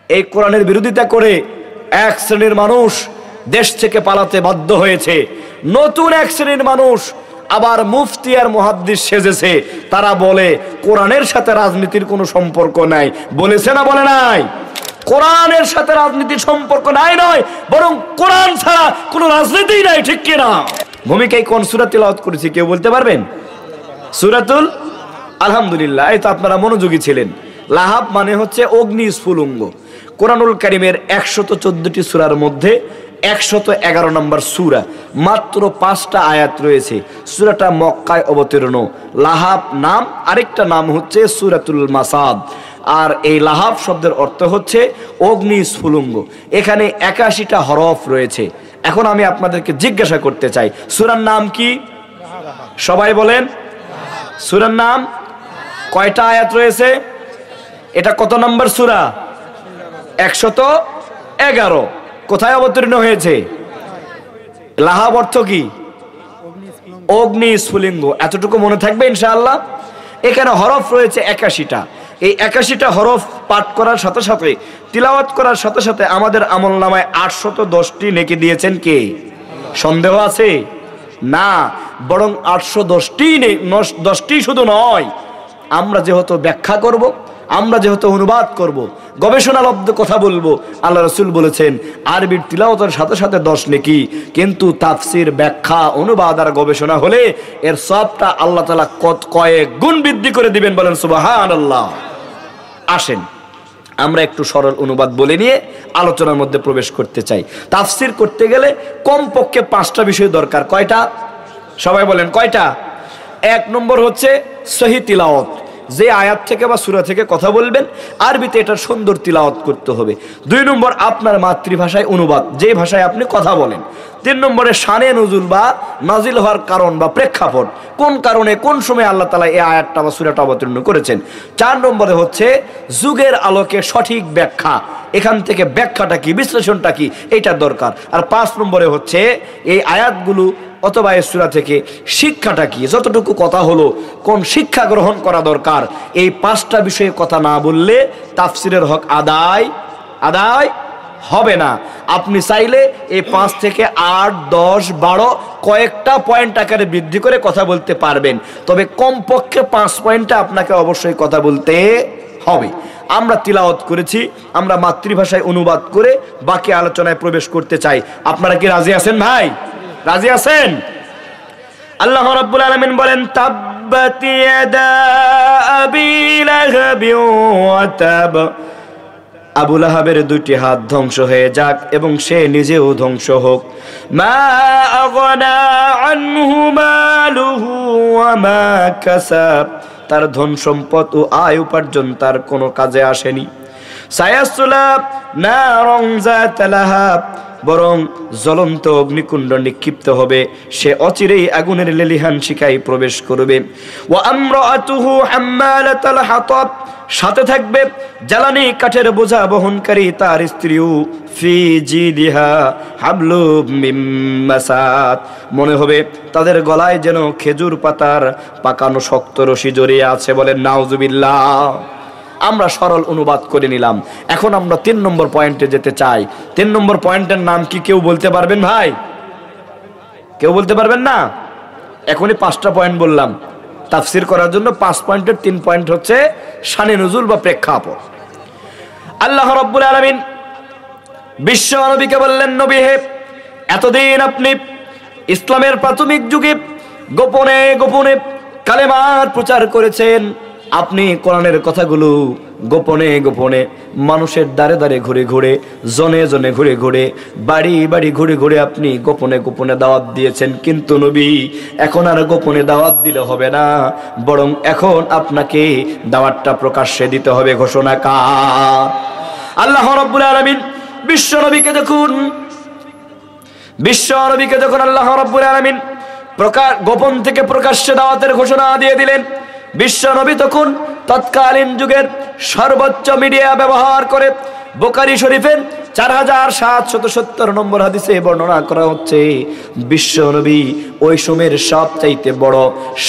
এই কোরআনের বিরোধিতা করে এক শ্রেণীর মানুষ দেশ থেকে পালাতে বাধ্য হয়েছে। নতুন এক শ্রেণীর মানুষ আবার মুফতি আর মুহাদ্দিস সেজেছে। তারা বলে কোরআনের সাথে রাজনীতির কোনো সম্পর্ক নাই। বলেছে না বলে নাই? কোরআনের সাথে রাজনীতির সম্পর্ক নাই নয়, বরং কোরআন ছাড়া কোনো রাজনীতিই নাই, ঠিক কিনা? ভূমিকায় কোন সূরা তিলাওয়াত করেছি কেউ বলতে পারবেন? সূরাতুল আলহামদুলিল্লাহ। এই তো আপনারা মনোযোগী ছিলেন। লাহাব মানে হচ্ছে অগ্নি স্ফুলিঙ্গ। কোরআনুল কারীমের 114টি সূরার মধ্যে 111 নম্বর সূরা, মাত্র 5টা আয়াত রয়েছে। সূরাটা মক্কায় অবতীর্ণ। লাহাব নাম, আরেকটা নাম হচ্ছে সূরাতুল মাসাদ। আর এই লাহাব শব্দের অর্থ হচ্ছে অগ্নি স্ফুলিঙ্গ। এখানে 81টা হরফ রয়েছে। এখন আমি আপনাদেরকে জিজ্ঞাসা করতে চাই, সূরার নাম কি? সবাই বলেন। সূরার নাম কয়টা আয়াত রয়েছে? এটা কত নম্বর সূরা? 111। কোথায় অবতীর্ণ হয়েছে? লাহাব অর্থ কি? অগ্নি স্ফুলিঙ্গ। এতটুকু মনে থাকবে ইনশাআল্লাহ। এখানে হরফ রয়েছে 81টা। এই 81টা হরফ পাঠ করার সাথে সাথে, তিলাওয়াত করার সাথে সাথে আমাদের আমলনামায় 810টি নেকি দিয়েছেন কে? সন্দেহ আছে? না, বরং 810টি শুধু নয়, আমরা যেহেতু ব্যাখ্যা করব, আমরা যেহেতু অনুবাদ করব, গবেষণালব্ধ কথা বলবো। আল্লাহ রাসূল বলেছেন আরবির তিলাওয়াতের সাথে সাথে 10 নেকি, কিন্তু তাফসির, ব্যাখ্যা, অনুবাদ আর গবেষণা হলে এর সবটা আল্লাহ তাআলা কয়েক গুণ বৃদ্ধি করে দিবেন। বলেন সুবহানাল্লাহ। আসেন আমরা একটু সরল অনুবাদ বলে নিয়ে আলোচনার মধ্যে প্রবেশ করতে চাই। তাফসির করতে গেলে কমপক্ষে 5টা বিষয় দরকার। কয়টা? সবাই বলেন কয়টা? 1 নম্বর হচ্ছে সহিহ তিলাওয়াত। যে আয়াত থেকে বা সূরা থেকে কথা বলবেন আরবিতে এটা সুন্দর তিলাওয়াত করতে হবে। 2 নম্বর আপনার মাতৃভাষায় অনুবাদ, যে ভাষায় আপনি কথা বলেন। 3 নম্বরে শানে নুজুল বা নাজিল হওয়ার কারণ বা প্রেক্ষাপট, কোন কারণে কোন সময় আল্লাহ তাআলা এই আয়াতটা বা সূরাটা অবতীর্ণ করেছেন। 4 নম্বরে হচ্ছে যুগের আলোকে সঠিক ব্যাখ্যা, এখান থেকে ব্যাখ্যাটা কি, বিশ্লেষণটা কি, এটা দরকার। আর 5 নম্বরে হচ্ছে এই আয়াতগুলো অথবা এই সূরা থেকে শিক্ষাটা কি, যতটুকু কথা হলো কোন শিক্ষা গ্রহণ করা দরকার। এই 5টা বিষয়ে কথা না বললে তাফসিরের হক আদায় হবে না। আপনি চাইলে এই 5 থেকে 8, 10, 12 কয়েকটা পয়েন্ট আকারে বৃদ্ধি করে কথা বলতে পারবেন, তবে কমপক্ষে 5 পয়েন্টে আপনাকে অবশ্যই কথা বলতে হবে। আমরা তিলাওয়াত করেছি, আমরা মাতৃভাষায় অনুবাদ করে বাকি আলোচনায় প্রবেশ করতে চাই। আপনারা কি রাজি আছেন ভাই? রাজি আছেন? আল্লাহ রাব্বুল আলামিন বলেন তাব্বাত ইয়াদা আবি লাহাব ওয়া তাব। আবু লাহাবের 2টি হাত ধ্বংস হয়ে যাক এবং সে নিজেও ধ্বংস হোক। মা আগনা আনহু মালুহু ওয়া মা কাসাব। তার ধন সম্পদ ও আয় উপার্জন তার কোনো কাজে আসেনি। সায়াসলা নারন যাত লাহাব। বরং জ্বলন্ত অগ্নিকুণ্ড নিক্ষিপ্ত হবে, সে অচিরেই আগুনের লেলিহান শিখায় প্রবেশ করবে। ওয়া আমরাতুহু হাম্মালাতাল হাতাব। সাথে থাকবে জ্বালানি কাঠের বোঝা বহনকারী তার স্ত্রীও। ফি জিদিহা হাবলুম মিন মাসাদ। মনে হবে তাদের গলায় যেন খেজুর পাতার পাকানো শক্ত রশি জড়িয়ে আছে। বলেন নাউজুবিল্লাহ। আমরা সরল অনুবাদ করে নিলাম। এখন আমরা 3 নম্বর পয়েন্টে যেতে চাই। 3 নম্বর পয়েন্টের নাম কি কেউ বলতে পারবেন ভাই? কেউ বলতে পারবেন না? এখনই 5টা পয়েন্ট বললাম। তাফসির করার জন্য 5 পয়েন্টের 3 পয়েন্ট হচ্ছে শানে নুজুল বা প্রেক্ষাপট। আল্লাহ রাব্বুল আলামিন বিশ্ব নবীকে বললেন, নবী হে, এতদিন আপনি ইসলামের প্রাথমিক যুগে গোপনে গোপনে কালেমার প্রচার করেছেন। আপনি কোরআনের কথাগুলো গোপনে গোপনে মানুষের দ্বারে দ্বারে ঘুরে ঘুরে, জনে জনে ঘুরে ঘুরে, বাড়ি বাড়ি ঘুরে ঘুরে আপনি গোপনে গোপনে দাওয়াত দিয়েছেন। কিন্তু নবী, এখন আর গোপনে দাওয়াত দিলে হবে না, বরং এখন আপনাকে দাওয়াতটা প্রকাশ্যে দিতে হবে। ঘোষণা কার? আল্লাহ রাব্বুল আলামিন বিশ্ব নবীকে যখন আল্লাহ রাব্বুল আলামিন গোপন থেকে প্রকাশ্যে দাওয়াতের ঘোষণা দিয়ে দিলেন, বিশ্ব নবী তখন তৎকালীন যুগের সর্বোচ্চ মিডিয়া ব্যবহার করে বুখারী শরীফের 4770 নম্বর হাদিসে বর্ণনা করা হচ্ছে, বিশ্ব নবী ওই সময়ের সবচাইতে বড়,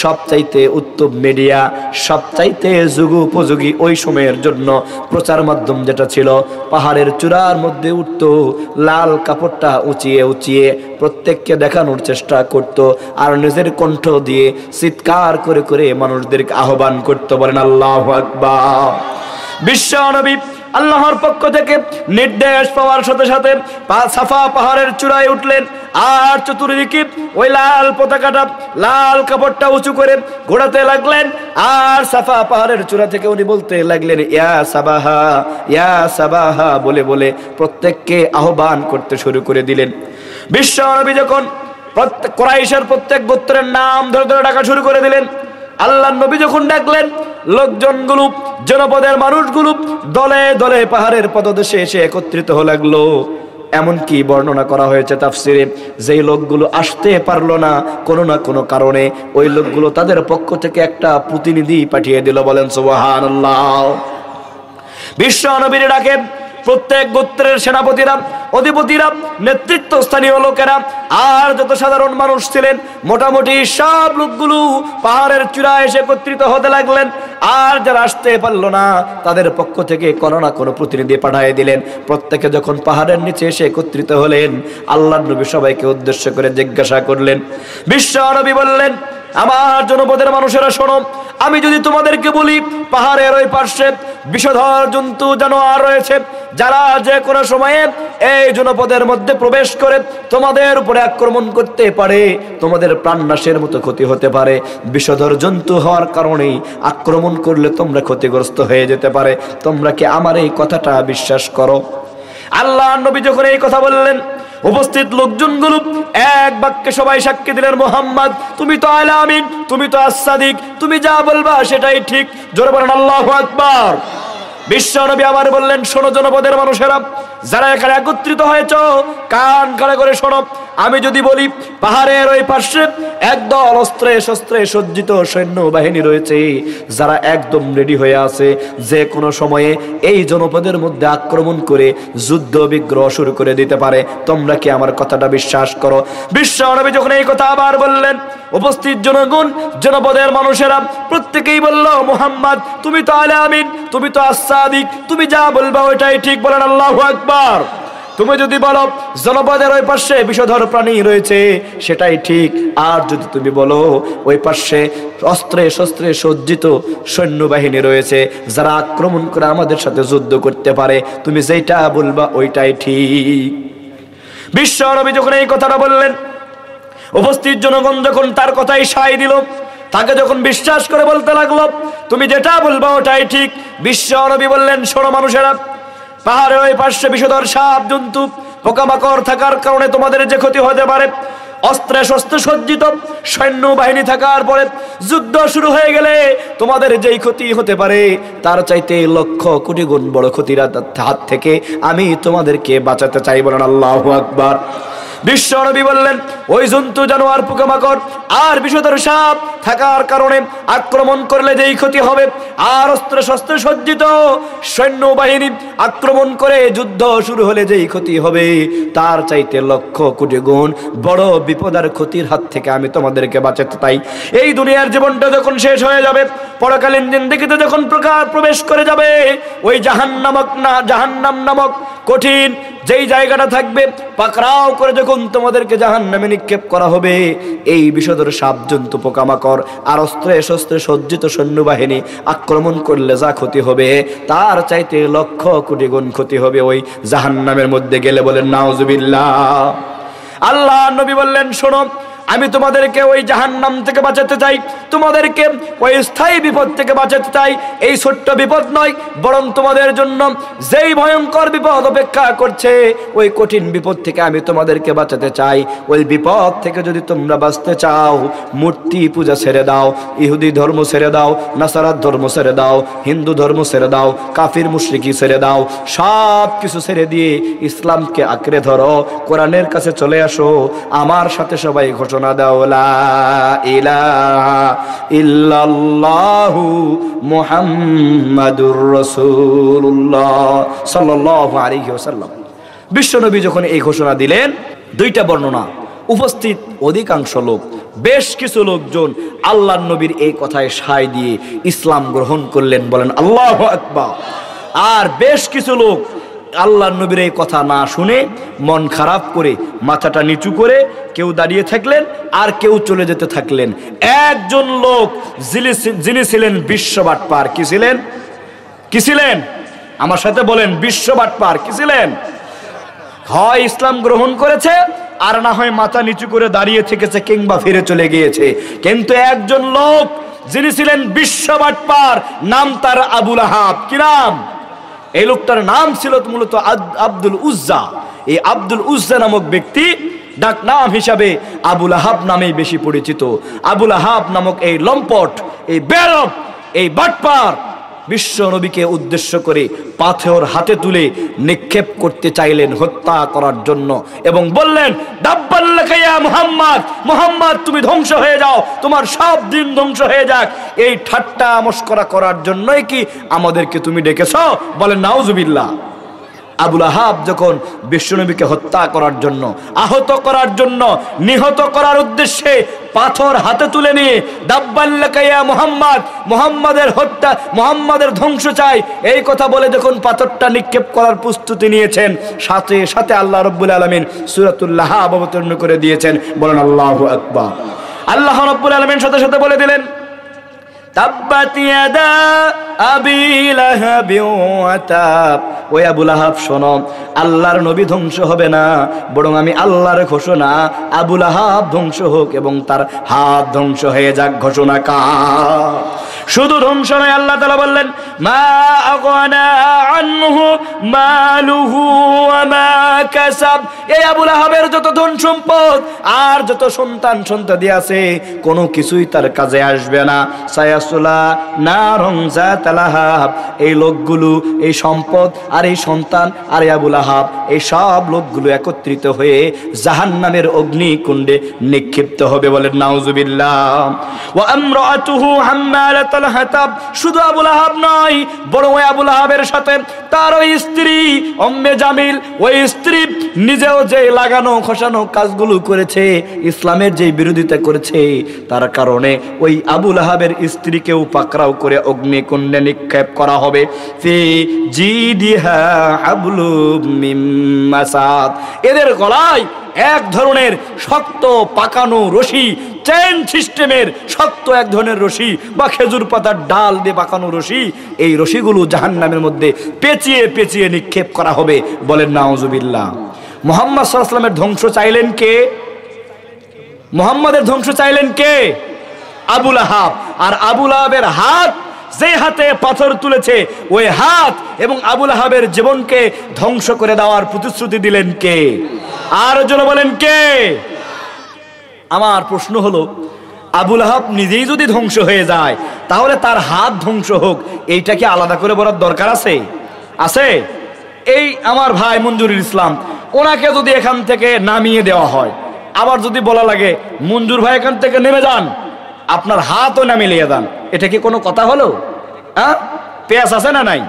সবচাইতে উত্তম মিডিয়া, সবচাইতে যুগোপযোগী ওই সময়ের জন্য প্রচার মাধ্যম যেটা ছিল, পাহাড়ের চূড়ার মধ্যে উঠত, লাল কাপড়টা উঁচিয়ে উঁচিয়ে প্রত্যেককে দেখানোর চেষ্টা করত, আর নিজের কণ্ঠ দিয়ে চিৎকার করে করে মানুষদেরকে আহ্বান করতে। বলেন আল্লাহু আকবার। বিশ্ব নবী আল্লাহর পক্ষ থেকে নির্দেশ পাওয়ার সাথে সাথে সাফা পাহাড়ের চূড়ায় উঠলেন, আর চতুর্দিকে ওই লাল পতাকাটা, লাল কাপড়টা উঁচু করে ঘোরাতে লাগলেন, আর সাফা পাহাড়ের চূড়া থেকে উনি বলতে লাগলেন, ইয়া সাবাহা, ইয়া সাবাহা বলে বলে প্রত্যেককে আহ্বান করতে শুরু করে দিলেন। বিশ্ব নবী যখন কুরাইশের প্রত্যেক গোত্রের নাম ধরে ধরে ডাকা শুরু করে দিলেন, আল্লাহ নবী যখন ডাকলেন, লোকজনগুলো, জনপদের মানুষগুলো দলে দলে পাহাড়ের পদদেশে এসে একত্রিত হয়ে লাগলো। এমনকি বর্ণনা করা হয়েছে তাফসিরে, যেই লোকগুলো আসতে পারলো না কোনো না কোনো কারণে, ওই লোকগুলো তাদের পক্ষ থেকে একটা প্রতিনিধি পাঠিয়ে দিল। বলেন সুবহানাল্লাহ। বিশ্ব নবীর ডাকে প্রত্যেক গোত্রের সেনাপতিরা, অধিপতিরা, নেতৃত্ব স্থানীয় লোকেরা আর যত সাধারণ মানুষ ছিলেন, মোটামুটি সব লোকগুলো পাহাড়ের চূড়ায় এসে একত্রিত হতে লাগলেন। আর যারা আসতে পারলো না তাদের পক্ষ থেকে কোনো না কোনো প্রতিনিধি পাঠিয়ে দিলেন। প্রত্যেকে যখন পাহাড়ের নিচে এসে একত্রিত হলেন, আল্লাহর নবী সবাইকে উদ্দেশ্য করে জিজ্ঞাসা করলেন। বিশ্ব নবী বললেন, আমার জনপদের মানুষেরা শোনো, আমি যদি তোমাদেরকে বলি পাহাড়ের ওই পার্শ্বে বিষধর জন্তু জানোয়ার রয়েছে, যারা যে কোনো সময়ে এই জনপদের মধ্যে প্রবেশ করে তোমাদের উপরে আক্রমণ করতে পারে, তোমাদের প্রাণনাশের মতো ক্ষতি হতে পারে। বিষধর জন্তু হওয়ার কারণে আক্রমণ করলে তোমরা ক্ষতিগ্রস্ত হয়ে যেতে পারে। তোমরা কি আমার এই কথাটা বিশ্বাস করো? আল্লাহ নবী যখন এই কথা বললেন, উপস্থিত লোকজনগুলো এক বাক্যে সবাই সাক্ষী দিলেন, মুহাম্মদ তুমি তো আল আমিন, তুমি তো আস-সাদিক, তুমি যা বলবা সেটাই ঠিক। জোরে বলেন আল্লাহু আকবার। বিশ্ব নবী আবার বললেন, শোনো জনপদের মানুষেরা, যারা এখানে একত্রিত হয়েছ, কান খাড়া করে শোনো। আমি যদি বলি পাহাড়ের ওই পাশে একদল অস্ত্রে শস্ত্রে সজ্জিত সৈন্য বাহিনী রয়েছে, যারা একদম রেডি হয়ে আছে, যে কোনো সময়ে এই জনপদের মধ্যে আক্রমণ করে যুদ্ধ বিগ্রহ শুরু করে দিতে পারে, তোমরা কি আমার কথাটা বিশ্বাস করো? বিশ্ব নবী যখন এই কথা আবার বললেন, উপস্থিত জনগণ, জনপদের মানুষেরা প্রত্যেকেই বলল, মুহাম্মদ তুমি তো আল আমিন, তুমি তো আস-সাদিক, তুমি যা বলবা ওইটাই ঠিক। বলেন আল্লাহু আকবার। তুমি যদি বলো জনপদের ওই পাশে বিষধর প্রাণী রয়েছে, সেটাই ঠিক। আর যদি তুমি বলো ওই পাশে অস্ত্রে শস্ত্রে সজ্জিত সৈন্যবাহিনী রয়েছে, যারা আক্রমণ করে আমাদের সাথে যুদ্ধ করতে পারে, তুমি যেটা বলবা ওইটাই ঠিক। বিশ্ব নবী যখন এই কথাটা বললেন, উপস্থিত জনগণ যখন তার কথাই সায় দিল, তাকে যখন বিশ্বাস করে বলতে লাগলো, তুমি যেটা বলবা ওটাই ঠিক। বিশ্ব নবী বললেন, শোনো মানুষেরা, পাহাড়ের ওই পাশে বিষধর সাপ জন্তু পোকামাকড় থাকার কারণে তোমাদের যে ক্ষতি হতে পারে, অস্ত্রে শস্ত্রে সজ্জিত সৈন্য বাহিনী থাকার পরে যুদ্ধ শুরু হয়ে গেলে তোমাদের যেই ক্ষতি হতে পারে, তার চাইতে লক্ষ কোটি গুণ বড় ক্ষতির হাত থেকে আমি তোমাদেরকে বাঁচাতে চাই। বলেন আল্লাহু আকবার। বিশ্ব নবী বললেন, ওই জন্তু জানোয়ার পোকামাকড় আর বিষধর সাপ থাকার কারণে আক্রমণ করলে যেই ক্ষতি হবে, আর অস্ত্র শস্ত্র সজ্জিত সৈন্যবাহিনী আক্রমণ করে যুদ্ধ শুরু হলে যেই ক্ষতি হবে, তার চাইতে লক্ষ কোটি গুণ বড় বিপদ আর ক্ষতির হাত থেকে আমি তোমাদেরকে বাঁচাতে চাই। এই দুনিয়ার জীবনটা যখন শেষ হয়ে যাবে, পরকালীন জিন্দেগিতে যখন প্রবেশ করে যাবে, ওই জাহান্নাম নামক কঠিন যেই জায়গাটা থাকবে, পাকড়াও করে যখন তোমাদেরকে জাহান্নামে নিক্ষেপ করা হবে, এই বিষধর সাপ জন্তু পোকামাকড় আর অস্ত্রে শস্ত্রে সজ্জিত সৈন্যবাহিনী আক্রমণ করলে যা ক্ষতি হবে, তার চাইতে লক্ষ কোটি গুণ ক্ষতি হবে ওই জাহান্নামের মধ্যে গেলে। বলেন নাউজুবিল্লাহ। আল্লাহ নবী বললেন, শোনো, আমি তোমাদেরকে ওই জাহান্নাম থেকে বাঁচাতে চাই, তোমাদেরকে ওই স্থায়ী বিপদ থেকে বাঁচাতে চাই। এই ছোট্ট বিপদ নয়, বরং তোমাদের জন্য যেই ভয়ঙ্কর বিপদ অপেক্ষা করছে, ওই কঠিন বিপদ থেকে আমি তোমাদেরকে বাঁচাতে চাই। ওই বিপদ থেকে যদি তোমরা বাঁচতে চাও, মূর্তি পূজা ছেড়ে দাও, ইহুদি ধর্ম ছেড়ে দাও, নাসারাত ধর্ম ছেড়ে দাও, হিন্দু ধর্ম ছেড়ে দাও, কাফির মুশরিকি ছেড়ে দাও, সব কিছু ছেড়ে দিয়ে ইসলামকে আঁকড়ে ধরো, কোরআনের কাছে চলে আসো, আমার সাথে সবাই ঘোষণা ঘোষণা দাও লা ইলাহা ইল্লাল্লাহু মুহাম্মাদুর রাসূলুল্লাহ সাল্লাল্লাহু আলাইহি ওয়াসাল্লাম। বিশ্বনবী যখন এই ঘোষণা দিলেন, দুইটা বর্ণনা, উপস্থিত অধিকাংশ লোক, বেশ কিছু লোকজন আল্লাহর নবীর এই কথায় সায় দিয়ে ইসলাম গ্রহণ করলেন, বলেন আল্লাহু আকবার। আর বেশ কিছু লোক আল্লাহর নবীর এই কথা না শুনে মন খারাপ করে মাথাটা নিচু করে কেউ দাঁড়িয়ে থাকলেন আর কেউ চলে যেতে থাকলেন। একজন লোক যিনি ছিলেন বিশ্ববাটপার, কি ছিলেন? কি ছিলেন? আমার সাথে বলেন, বিশ্ববাটপার কি ছিলেন? হয় ইসলাম গ্রহণ করেছে আর না হয় মাথা নিচু করে দাঁড়িয়ে থেকেছে কিংবা ফিরে চলে গিয়েছে। কিন্তু একজন লোক যিনি ছিলেন বিশ্ববাটপার, নাম তার আবুল আহাব। কি নাম? এই লোকটার নাম ছিল মূলত আব্দুল উজ্জা। এই আব্দুল উজ্জা নামক ব্যক্তি ডাক নাম হিসাবে আবুল আহাব নামেই বেশি পরিচিত। আবুল আহাব নামক এই লম্পট, এই বেয়াদব, এই বাটপার বিশ্ব নবীকে উদ্দেশ্য করে পাথর হাতে তুলে নিক্ষেপ করতে চাইলেন হত্যা করার জন্য, এবং বললেন, দাব্বাল্লাকা ইয়া মুহাম্মদ, মুহাম্মদ তুমি ধ্বংস হয়ে যাও, তোমার সব দিন ধ্বংস হয়ে যাক। এই ঠাট্টা মশকরা করার জন্যই কি আমাদেরকে তুমি ডেকেছো? বলেন নাউজুবিল্লাহ। আবুল আহাব যখন বিশ্বনবীকে হত্যা করার জন্য, আহত করার জন্য, নিহত করার উদ্দেশ্যে পাথর হাতে তুলে নিয়ে দাব্বাল্লাকা ইয়া মুহাম্মদ, মুহাম্মাদের হত্যা, মুহাম্মাদের ধ্বংস চাই, এই কথা বলে যখন পাথরটা নিক্ষেপ করার প্রস্তুতি নিয়েছেন, সাথে সাথে আল্লাহ রাব্বুল আলামিন সূরাতুল লাহাব অবতীর্ণ করে দিয়েছেন। বলেন আল্লাহু আকবার। আল্লাহ রাব্বুল আলামিন সাথে সাথে বলে দিলেন, তাব্বাত ইয়াদা আবি লাহাবি ওয়া তাব। ওই আবু লাহাব শোনো, আল্লাহর নবী ধ্বংস হবে না, বরং আমি আল্লাহর ঘোষণা, আবু লাহাব ধ্বংস হোক এবং তার হাত ধ্বংস হয়ে যাক ঘোষণা কার? শুধু ধ্বংস নয়, আল্লাহ তাআলা বললেন, মা আগনা আনহু মালুহু ওয়া মা কাসাব। এই আবু লাহাবের যত ধন সম্পদ আর যত সন্তান সন্ততি আছে, কোনো কিছুই তার কাজে আসবে না। সায়াসুলা নারুন যাতা লাহাব। এই লোকগুলো, এই সম্পদ আর এই সন্তান আর এই আবু লাহাব, এই সব লোকগুলো একত্রিত হয়ে জাহান্নামের অগ্নিকুণ্ডে নিক্ষিপ্ত হবে। বলেন নাউজুবিল্লাহ। ওয়া আমরাতুহু হাম্মালাতুল হাতাব। শুধু আবু লাহাব নয়, বরং ওই আবু লাহাবের সাথে তার ওই স্ত্রী উম্মে জামিল, ওই স্ত্রী নিজেও যে লাগানো খসানো কাজগুলো করেছে, ইসলামের যে বিরোধিতা করেছে, তার কারণে ওই আবু লাহাবের স্ত্রীকেও পাকড়াও করে অগ্নিকুণ্ডে নিক্ষেপ করা হবে। ফি জিদিহা হাবলুম মিন মাসাদ। এদের গলায় এক ধরনের শক্ত পাকানো রশি, চেন সিস্টেমের শক্ত এক ধরনের রশি বা খেজুর পাতার ডাল দিয়ে পাকানো রশি, এই রশিগুলো জাহান্নামের মধ্যে পেঁচিয়ে পেঁচিয়ে নিক্ষেপ করা হবে। বলেন নাউজুবিল্লাহ। মুহাম্মদ সাল্লাল্লাহু আলাইহি ওয়াসাল্লামের ধ্বংস চাইলেন কে? মুহাম্মাদের ধ্বংস চাইলেন কে? আবু লাহাব। আর আবু লাহাবের হাত, যে হাতে পাথর তুলেছে, ওই হাত এবং আবু লাহাবের জীবনকে ধ্বংস করে দেওয়ার প্রতিশ্রুতি দিলেন কে? আর জন্য বলেন কে? আমার প্রশ্ন হলো, আবু লাহাব নিজেই যদি ধ্বংস হয়ে যায়, তাহলে তার হাত ধ্বংস হোক, এইটা কি আলাদা করে বলার দরকার আছে? আছে? এই আমার ভাই মঞ্জুরুল ইসলাম, ওনাকে যদি এখান থেকে নামিয়ে দেওয়া হয়, আবার যদি বলা লাগে মঞ্জুর ভাই এখান থেকে নেমে যান, আপনার হাতও নামিয়ে নিয়ে যান, এটা কি কোনো কথা হলো? হ্যাঁ, পেঁয়াজ আছে না নাই?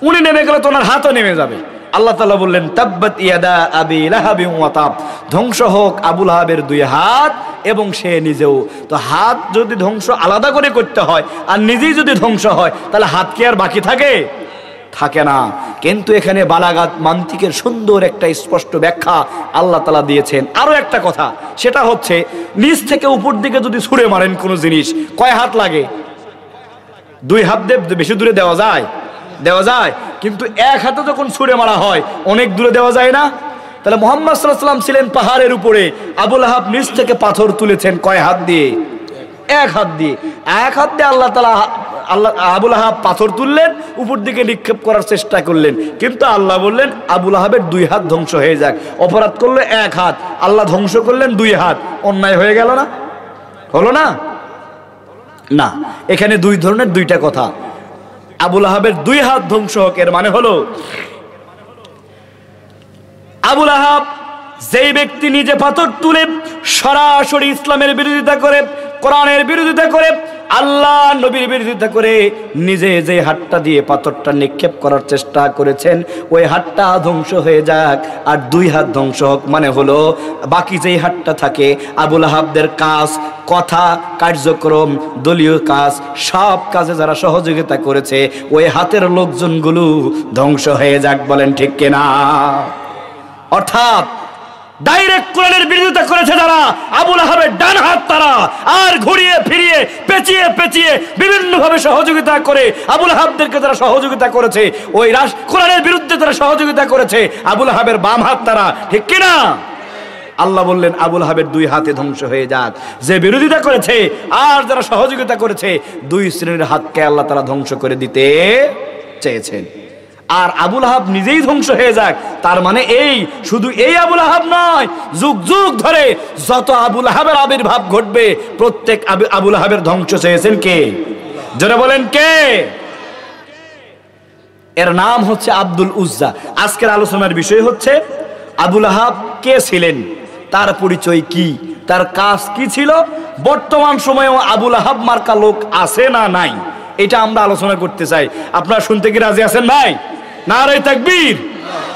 উনি নেমে গেলে তো ওনার হাতও নেমে যাবে। আল্লাহ তাআলা বললেন, তাব্বাত ইয়াদা আবি লাহাবি ওয়া তাব। ধ্বংস হোক আবু লাহাবের দুই হাত এবং সে নিজেও। তো হাত যদি ধ্বংস আলাদা করে করতে হয় আর নিজেই যদি ধ্বংস হয়, তাহলে হাত কি আর বাকি থাকে? থাকে না। কিন্তু এখানে বালাগাত মান্তিকের সুন্দর একটা স্পষ্ট ব্যাখ্যা আল্লাহ তাআলা দিয়েছেন। আরো একটা কথা, সেটা হচ্ছে নিচ থেকে উপর দিকে যদি ছুঁড়ে মারেন কোনো জিনিস, কয় হাত লাগে? দুই হাত দিয়ে বেশি দূরে দেওয়া যায়? দেওয়া যায়। কিন্তু এক হাতে যখন ছুঁড়ে মারা হয়, অনেক দূরে দেওয়া যায় না? তাহলে মুহাম্মদ সাল্লাল্লাহু আলাইহি ওয়াসাল্লাম ছিলেন পাহাড়ের উপরে, আবু লাহাব নিচ থেকে পাথর তুলেছেন কয় হাত দিয়ে? এক হাত দিয়ে। এক হাত দিয়ে আল্লাহ আবু লাহাব পাথর তুললেন, উপর দিকে নিক্ষেপ করার চেষ্টা করলেন, কিন্তু আল্লাহ বললেন আবু লাহাবের দুই হাত ধ্বংস হয়ে যাক। অপরাধ করলো এক হাত, আল্লাহ ধ্বংস করলেন দুই হাত। অন্যায় হয়ে গেল না? হলো না? না, এখানে দুই ধরনের দুইটা কথা। আবু লাহাবের দুই হাত ধ্বংস হোক, এর মানে হলো আবু লাহাব যেই ব্যক্তি নিজে পাথর তুলে সরাসরি ইসলামের বিরোধিতা করে, কোরআনের বিরোধিতা করে, আল্লাহ নবীর বিরোধিতা করে নিজে যে হাতটা দিয়ে পাথরটা নিক্ষেপ করার চেষ্টা করেছেন ওই হাতটা ধ্বংস হয়ে যাক আর দুই হাত ধ্বংস হোক, মানে হলো বাকি যেই হাতটা থাকে আবুল আহাবদের কাজ, কথা, কার্যক্রম, দলীয় কাজ, সব কাজে যারা সহযোগিতা করেছে ওই হাতের লোকজনগুলো ধ্বংস হয়ে যাক। বলেন ঠিক কিনা? অর্থাৎ ডাইরেক্ট কোরআনের বিরোধিতা করেছে যারা, আবুল আহাবের ডান হাত তারা, আর ঘুরিয়ে ফিরিয়ে পেঁচিয়ে পেঁচিয়ে বিভিন্ন ভাবে সহযোগিতা করে আবুল আহাবদেরকে যারা সহযোগিতা করেছে ওই কোরআনের বিরুদ্ধে যারা সহযোগিতা করেছে আবুল আহাবের বাম হাত তারা। ঠিক কিনা? আল্লাহ বললেন আবুল আহাবের দুই হাতে ধ্বংস হয়ে যাক। যে বিরোধিতা করেছে আর যারা সহযোগিতা করেছে দুই শ্রেণীর হাতকে আল্লাহ তাআলা ধ্বংস করে দিতে চেয়েছেন। আর আবুল আহাব নিজেই ধ্বংস হয়ে যাক, তার মানে এই শুধু এই আবুল আহাব নয়, যুগ যুগ ধরে যত আবুল আহাবের আবির্ভাব ঘটবে প্রত্যেক আবুল আহাবের ধ্বংস চেয়েছেন কে? জোরে বলেন কে? এর নাম হচ্ছে আব্দুল উজ্জা। আজকের আলোচনার বিষয় হচ্ছে আবুল আহাব কে ছিলেন, তার পরিচয় কি, তার কাজ কি ছিল, বর্তমান সময়েও আবুল আহাব মার্কা লোক আছে না নাই, এটা আমরা আলোচনা করতে চাই। আপনারা শুনতে কি রাজি আছেন ভাই? নারে তাকবীর,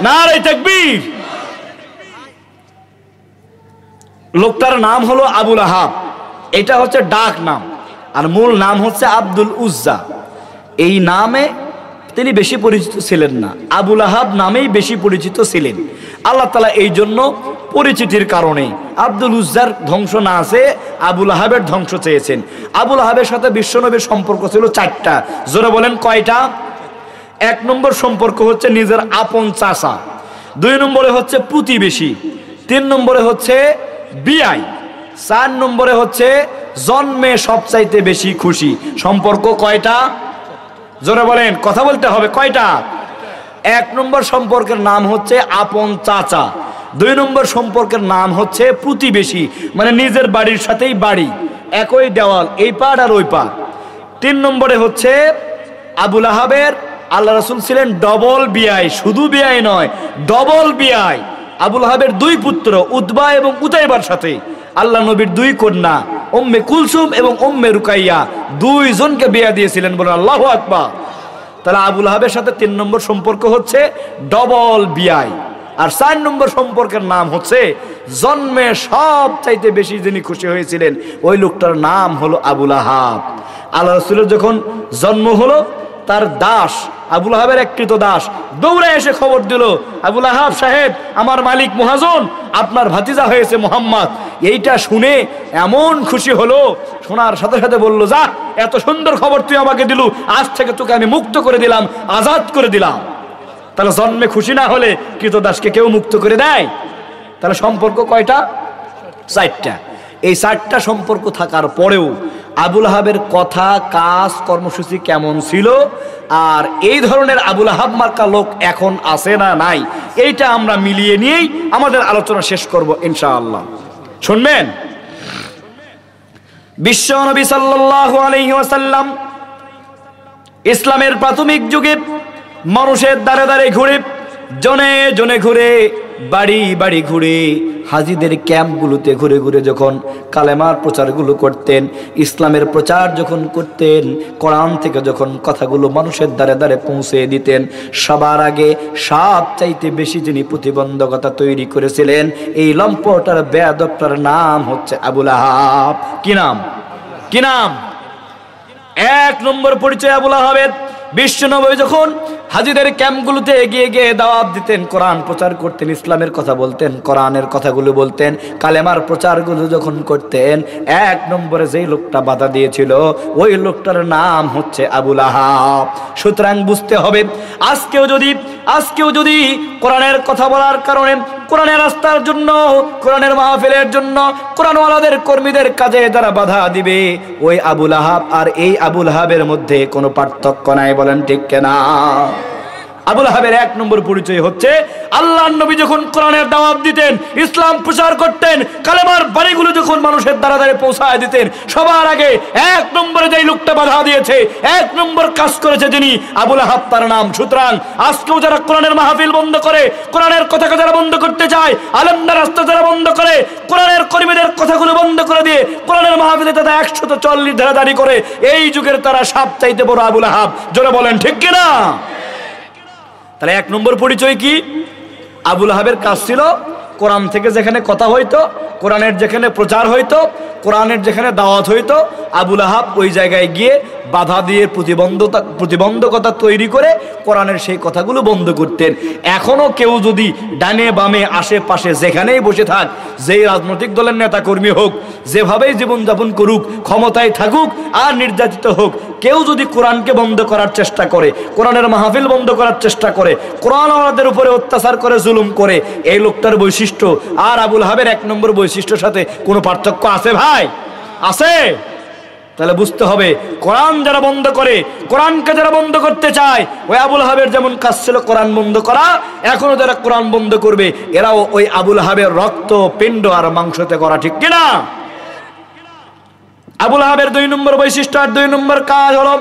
নারে তাকবীর। লোকটার নাম হলো আবুল আহাব, এটা হচ্ছে ডাক নাম, আর মূল নাম হচ্ছে আব্দুল উজ্জা। এই নামে তিনি বেশি পরিচিত ছিলেন না, আবুল আহাব নামেই বেশি পরিচিত ছিলেন। আল্লাহ তাআলা এই জন্য পরিচিতির কারণে আব্দুল উজ্জার ধ্বংস না আছে আবুল আহাবের ধ্বংস চেয়েছেন। আবুল আহাবের সাথে বিশ্বনবীর সম্পর্ক ছিল চারটা। জোরে বলেন কয়টা? এক নম্বর সম্পর্ক হচ্ছে নিজের আপন চাচা, দুই নম্বরে হচ্ছে প্রতিবেশী, তিন নম্বরে হচ্ছে বিয়াই, চার নম্বরে হচ্ছে জন্মে সবচাইতে বেশি খুশি। সম্পর্ক কয়টা? জোরে বলেন, কথা বলতে হবে, কয়টা? এক নম্বর সম্পর্কের নাম হচ্ছে আপন চাচা, দুই নম্বর সম্পর্কের নাম হচ্ছে প্রতিবেশী, মানে নিজের বাড়ির সাথেই বাড়ি, একই দেওয়াল, এই পাড় আর ওই পাড়। তিন নম্বরে হচ্ছে আবুল আহাবের আল্লাহ রাসূল ছিলেন ডবল বিয়াই, শুধু বিয়াই নয় ডবল বিয়াই। আবুল আহাবের দুই পুত্র উতবা এবং উতাইবার সাথে আল্লাহ নবীর দুই কন্যা উম্মে কুলসুম এবং উম্মে রুকাইয়া দুইজনকে বিয়ে দিয়েছিলেন। বলেন আল্লাহু আকবার। তাহলে আবুল আহাবের সাথে তিন নম্বর সম্পর্ক হচ্ছে ডবল বিয়াই, আর চার নম্বর সম্পর্কের নাম হচ্ছে জন্মে সব চাইতে বেশি যিনি খুশি হয়েছিলেন ওই লোকটার নাম হলো আবুল আহাব। আল্লাহ রাসূলের যখন জন্ম হলো তার দাস আবুল আহাবের এককৃত দাস দৌড়ে এসে খবর দিল, আবুল আহাব সাহেব, আমার মালিক মহাজন, আপনার ভাতিজা হয়েছে মুহাম্মদ। এইটা শুনে এমন খুশি হলো, শোনার সাথে সাথে বলল, যা, এত সুন্দর খবর তুই আমাকে দিলু, আজ থেকে তোকে আমি মুক্ত করে দিলাম, আজাদ করে দিলাম। তাহলে জন্মে খুশি না হলে কৃতদাসকে কেউ মুক্ত করে দেয়? তাহলে সম্পর্ক কয়টা? চারটা। এই চারটা সম্পর্ক থাকার পরেও আবুল আহাবের কথা, কাজ, কর্মসূচি কেমন ছিল, আর এই ধরনের আবুল আহাব মার্কা লোক এখন আছে না নাই, এইটা আমরা মিলিয়ে নিয়েই আমাদের আলোচনা শেষ করব ইনশাআল্লাহ। শুনবেন, বিশ্ব নবী সাল্লাল্লাহু আলাইহি ওয়াসাল্লাম ইসলামের প্রাথমিক যুগে মানুষের দ্বারে দ্বারে ঘুরে, জনে জনে ঘুরে, বাড়ি বাড়ি ঘুরে, হাজিদের ক্যাম্পগুলোতে ঘুরে ঘুরে যখন কালেমার প্রচারগুলো করতেন, ইসলামের প্রচার যখন করতেন, কোরআন থেকে যখন কথাগুলো মানুষের দ্বারে দ্বারে পৌঁছে দিতেন, সবার আগে সব চাইতে বেশি যিনি প্রতিবন্ধকতা তৈরি করেছিলেন এই লম্পটার বেয়াদবটার নাম হচ্ছে আবুল আহাব। কি নাম? কি নাম? এক নম্বর পরিচয় আবুল আহাবের। বিশ্বনবী যখন হাজিদের ক্যাম্পগুলোতে এগিয়ে গিয়ে দাওয়াত দিতেন, কোরআন প্রচার করতেন, ইসলামের কথা বলতেন, কোরআনের কথাগুলো বলতেন, কালেমার প্রচারগুলো যখন করতেন, এক নম্বরে যেই লোকটা বাধা দিয়েছিল ওই লোকটার নাম হচ্ছে আবুল আহাব। সুতরাং বুঝতে হবে, আজকেও যদি কোরআনের কথা বলার কারণে, কোরআনের রাস্তার জন্য, কোরআনের মাহফিলের জন্য, কোরআনওয়ালাদের কর্মীদের কাজে যারা বাধা দিবে, ওই আবুল আহাব আর এই আবুল আহাবের মধ্যে কোনো পার্থক্য নাই। বলেন ঠিক কিনা? আবুল আহাবের 1 নম্বর পরিচয় হচ্ছে আল্লাহর নবী যখন কোরআনের দাওয়াত দিতেন, ইসলাম প্রচার করতেন, কালেমার বাণীগুলো যখন মানুষের দ্বারা দ্বারে পৌঁছায় দিতেন, সবার আগে 1 নম্বরে যেই লোকটা বাধা দিয়েছে, 1 নম্বর কাজ করেছে যিনি, আবুল আহাব তার নাম। সুতরাং আজকেও যারা কোরআনের মাহফিল বন্ধ করে, কোরআনের কথা যারা বন্ধ করতে চায়, আলেমদের রাস্তা যারা বন্ধ করে, কোরআনের কর্মীদের কথাগুলো বন্ধ করে দিয়ে কোরআনের মাহফিলে তারা 140 ধারা জারি করে, এই যুগের তারা সাপ চাইতে বড় আবুল আহাব। জোরে বলেন ঠিক কিনা? তাহলে 1 নম্বর পরিচয় কি? আবুল আহাবের কাজ ছিল কোরআন থেকে যেখানে কথা হইতো, কোরআনের যেখানে প্রচার হইতো, কোরআনের যেখানে দাওয়াত হইতো, আবুল আহাব ওই জায়গায় গিয়ে বাধা দিয়ে প্রতিবন্ধকতা তৈরি করে কোরআনের সেই কথাগুলো বন্ধ করতেন। এখনো কেউ যদি ডানে বামে আশেপাশে যেখানেই বসে থাক, যেই রাজনৈতিক দলের নেতা কর্মী হোক, যেভাবেই জীবনযাপন করুক, ক্ষমতায় থাকুক আর নির্যাতিত হোক, কেউ যদি কোরআনকে বন্ধ করার চেষ্টা করে, কোরআনের মাহফিল বন্ধ করার চেষ্টা করে, কোরআন ওয়ালাদের উপরে অত্যাচার করে, জুলুম করে, এই লোকটার বৈশিষ্ট্য আর আবুল আহাবের 1 নম্বর বৈশিষ্ট্যের সাথে কোনো পার্থক্য আছে ভাই? আছে? তাহলে বুঝতে হবে, কোরআন যারা বন্ধ করে, কোরআনকে যারা বন্ধ করতে চায়, ওই আবুল আহাবের যেমন কাজ ছিল কোরআন বন্ধ করা, এখনো যারা কোরআন বন্ধ করবে এরাও ওই আবুল আহাবের রক্ত, পিণ্ড আর মাংসতে করা। ঠিক কিনা? আবুল আহাবের 2 নম্বর বৈশিষ্ট্য আর 2 নম্বর কাজ হলো,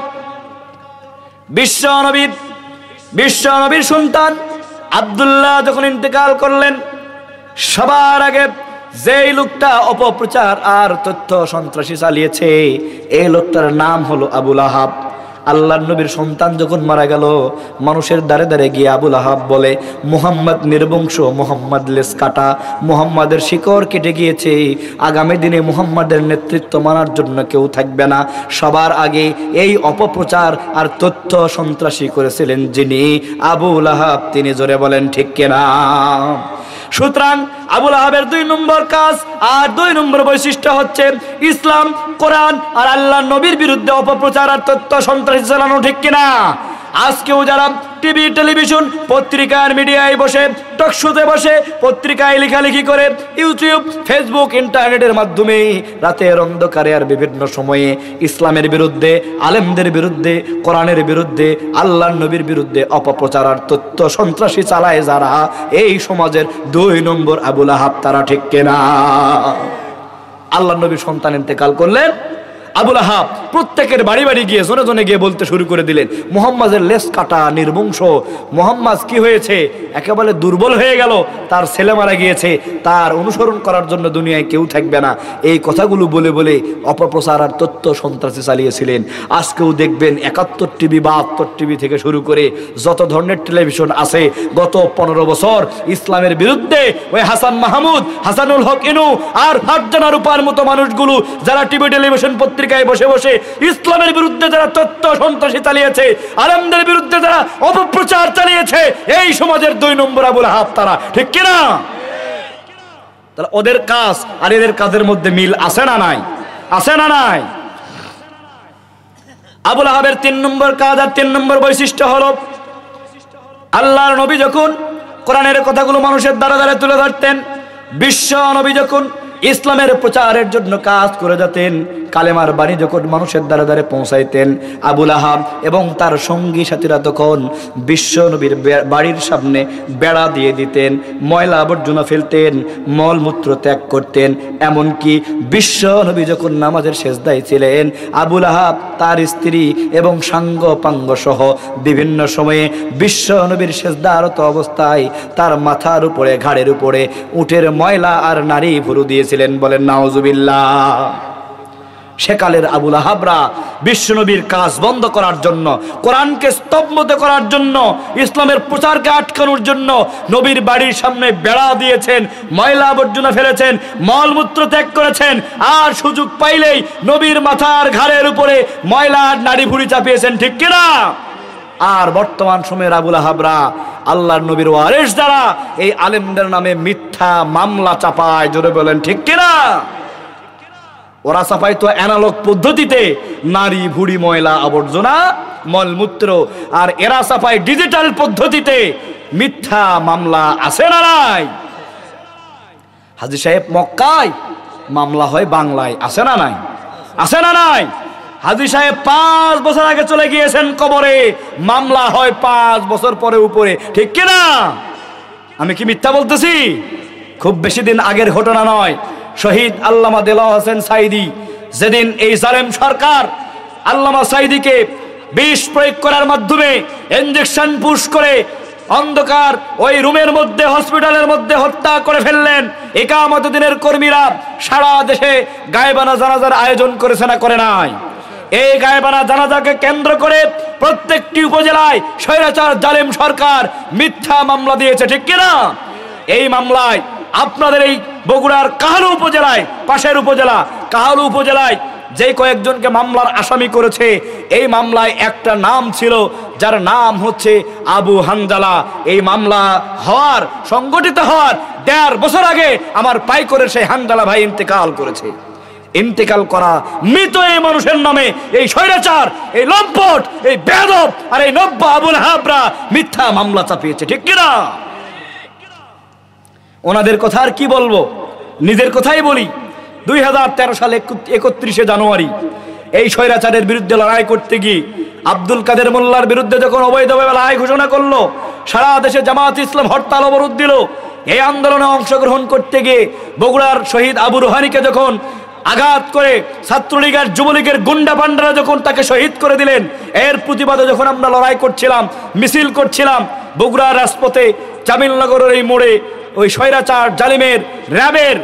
বিশ্ব নবীর সন্তান আব্দুল্লাহ যখন ইন্তেকাল করলেন, সবার আগে যেই লোকটা অপপ্রচার আর তথ্য সন্ত্রাসী চালিয়েছে, এই লোকটার নাম হলো আবুল আহাব। আল্লাহর নবীর সন্তান যখন মারা গেল, মানুষের দ্বারে দ্বারে গিয়ে আবুল আহাব বলে, মুহাম্মদ নির্বংশ, মুহাম্মদ লেস কাটা, মুহাম্মাদের শিকড় কেটে গিয়েছে, আগামী দিনে মুহাম্মাদের নেতৃত্ব মানার জন্য কেউ থাকবে না। সবার আগে এই অপপ্রচার আর তথ্য সন্ত্রাসী করেছিলেন যিনি, আবুল আহাব তিনি। জোরে বলেন ঠিক কিনা? সুতরাং আবুল আহাবের 2 নম্বর কাজ আর 2 নম্বর বৈশিষ্ট্য হচ্ছে ইসলাম, কোরআন আর আল্লাহর নবীর বিরুদ্ধে অপপ্রচার আর তথ্য সন্ত্রাসী চালানো। ঠিক কিনা? আজকেও যারা টিভি, টেলিভিশন, পত্রিকার মিডিয়ায় বসে, টকশোতে বসে, পত্রিকায় লেখালেখি করে, ইউটিউব, ফেসবুক, ইন্টারনেটের মাধ্যমে রাতের অন্ধকারে আর বিভিন্ন সময়ে ইসলামের বিরুদ্ধে, আলেমদের বিরুদ্ধে, কোরআনের বিরুদ্ধে, আল্লাহর নবীর বিরুদ্ধে অপপ্রচার আর তথ্য সন্ত্রাসী চালায় যারা, এই সমাজের 2 নম্বর আবুল আহাব তারা। ঠিক কিনা? আল্লাহর নবীর সন্তান ইন্তেকাল করলেন, আবুল আহাব প্রত্যেকের বাড়ি বাড়ি গিয়ে জনে জনে গিয়ে বলতে শুরু করে দিলেন, মুহাম্মাদের লেস কাটা, নির্বংশ। মুহাম্মাদ কি হয়েছে? একেবারে দুর্বল হয়ে গেল, তার ছেলে মারা গিয়েছে, তার অনুসরণ করার জন্য দুনিয়ায় কেউ থাকবে না। এই কথাগুলো বলে বলে অপপ্রচার আর তথ্য সন্ত্রাসী চালিয়েছিলেন। আজকেও দেখবেন 71 টিভি, 72 টিভি থেকে শুরু করে যত ধরনের টেলিভিশন আছে, গত 15 বছর ইসলামের বিরুদ্ধে ওই হাসান মাহমুদ, হাসানুল হক ইনু আর ফারজানা রূপার মতো মানুষগুলো যারা টিভি, টেলিভিশন, পত্রিকায় বসে বসে ইসলামের বিরুদ্ধে যারা তথ্য সন্ত্রাসী চালিয়েছে, আলেমদের বিরুদ্ধে যারা অপপ্রচার চালিয়েছে, এই সমাজের 2 নম্বর আবুল আহাব তারা। ঠিক কিনা? তাহলে ওদের কাজ আর এদের কাজের মধ্যে মিল আছে না নাই? আছে না নাই? আবুল আহাবের 3 নম্বর কাজ আর 3 নম্বর বৈশিষ্ট্য হলো, আল্লাহর নবী যখন কোরআনের কথাগুলো মানুষের দ্বারা দ্বারা তুলে ধরতেন, বিশ্ব নবী যখন ইসলামের প্রচারের জন্য কাজ করে যেতেন, কালেমার বাণী যখন মানুষের দ্বারে দ্বারে পৌঁছাইতেন, আবুল আহাব এবং তার সঙ্গী সাথীরা তখন বিশ্ব নবীর বাড়ির সামনে বেড়া দিয়ে দিতেন, ময়লা আবর্জনা ফেলতেন, মলমূত্র ত্যাগ করতেন। এমনকি বিশ্ব নবী যখন নামাজের সেজদায় ছিলেন, আবুল আহাব তার স্ত্রী এবং সাঙ্গ পাঙ্গ সহ বিভিন্ন সময়ে বিশ্ব নবীর সেজদারত অবস্থায় তার মাথার উপরে, ঘাড়ের উপরে উটের ময়লা আর নারী ভুরু দিয়েছিলেন। বলেন নাউজুবিল্লাহ। সেকালের আবুল আহাবরা বিশ্বনবীর কাজ বন্ধ করার জন্য, কোরআনকে স্তব্ধ করার জন্য, ইসলামের প্রচারকে আটকানোর জন্য নবীর বাড়ির সামনে বেড়া দিয়েছেন, ময়লা আবর্জনা ফেলেছেন, মলমূত্র ত্যাগ করেছেন, আর সুযোগ পাইলেই নবীর মাথার ঘাড়ের উপরে ময়লা আর নাড়ি ভুড়ি চাপিয়েছেন। ঠিক কিনা? আর বর্তমান সময়ের আবুল আহাবরা আল্লাহর নবীর ওয়ারিস যারা, এই আলেমদের নামে মিথ্যা মামলা চাপায়। জোরে বলেন ঠিক কিনা? ওরা চাপায় তো অ্যানালগ পদ্ধতিতে নারী ভুড়ি, ময়লা আবর্জনা, মলমূত্র, আর এরা চাপায় ডিজিটাল পদ্ধতিতে মিথ্যা মামলা। আছে না নাই? হাজী সাহেব মক্কায়, মামলা হয় বাংলায়। আছে না নাই? আছে না নাই? হাজী সাহেব 5 বছর আগে চলে গিয়েছেন কবরে, মামলা হয় 5 বছর পরে উপরে, ঠিক কিনা? আমি কি মিথ্যা বলতেছি? খুব বেশি দিন আগের ঘটনা নয়। শহীদ আল্লামা দেলাওয়ার হোসেন সাঈদী, যেদিন এই জালেম সরকার আল্লামা সাঈদীকে বিষ প্রয়োগ করার মাধ্যমে ইনজেকশন পুশ করে অন্ধকার ওই রুমের মধ্যে হসপিটালের মধ্যে হত্যা করে ফেললেন, ইকামত দিনের কর্মীরা সারা দেশে গায়েবানা জানাজার আয়োজন করেছে না করে নাই? এই গায়েবানা জানাজাকে কেন্দ্র করে প্রত্যেকটি উপজেলায় স্বৈরাচার জালেম সরকার মিথ্যা মামলা দিয়েছে, ঠিক কিনা? এই মামলায় আপনাদের এই বগুড়ার কাহালু উপজেলায়, পাশের উপজেলা কাহালু উপজেলায় যে কয়েকজনকে মামলার আসামি করেছে, এই মামলায় একটা নাম ছিল যার নাম হচ্ছে আবু হানজালা। এই মামলা হওয়ার, সংগঠিত হওয়ার 1.5 বছর আগে আমার পাইকরের সেই হানজালা ভাই ইন্তেকাল করেছে। ইন্তেকাল করা মৃত এই মানুষের নামে এই স্বৈরাচার, এই লম্পট, এই বেয়াদব আর এই নব্য আবুল হাবরা মিথ্যা মামলা চাপিয়েছে, ঠিক কিনা? ওনাদের কথা আর কি বলবো, নিজের কথাই বলি। 2013 সালে 31শে জানুয়ারি এই স্বৈরাচারের বিরুদ্ধে লড়াই করতে গিয়ে আব্দুল কাদের মোল্লার বিরুদ্ধে যখন অবৈধভাবে লড়াই ঘোষণা করলো, সারা দেশে জামাত ইসলাম হরতাল অবরোধ দিল, এই আন্দোলনে অংশগ্রহণ করতে গিয়ে বগুড়ার শহীদ আবু রুহানিকে যখন আঘাত করে ছাত্রলীগের যুবলীগের গুন্ডা পান্ডারা যখন তাকে শহীদ করে দিলেন, এর প্রতিবাদে যখন আমরা লড়াই করছিলাম, মিছিল করছিলাম বগুড়ার রাজপথে, জামিলনগরের এই মোড়ে, ওই স্বৈরাচার জালিমের র্যাবের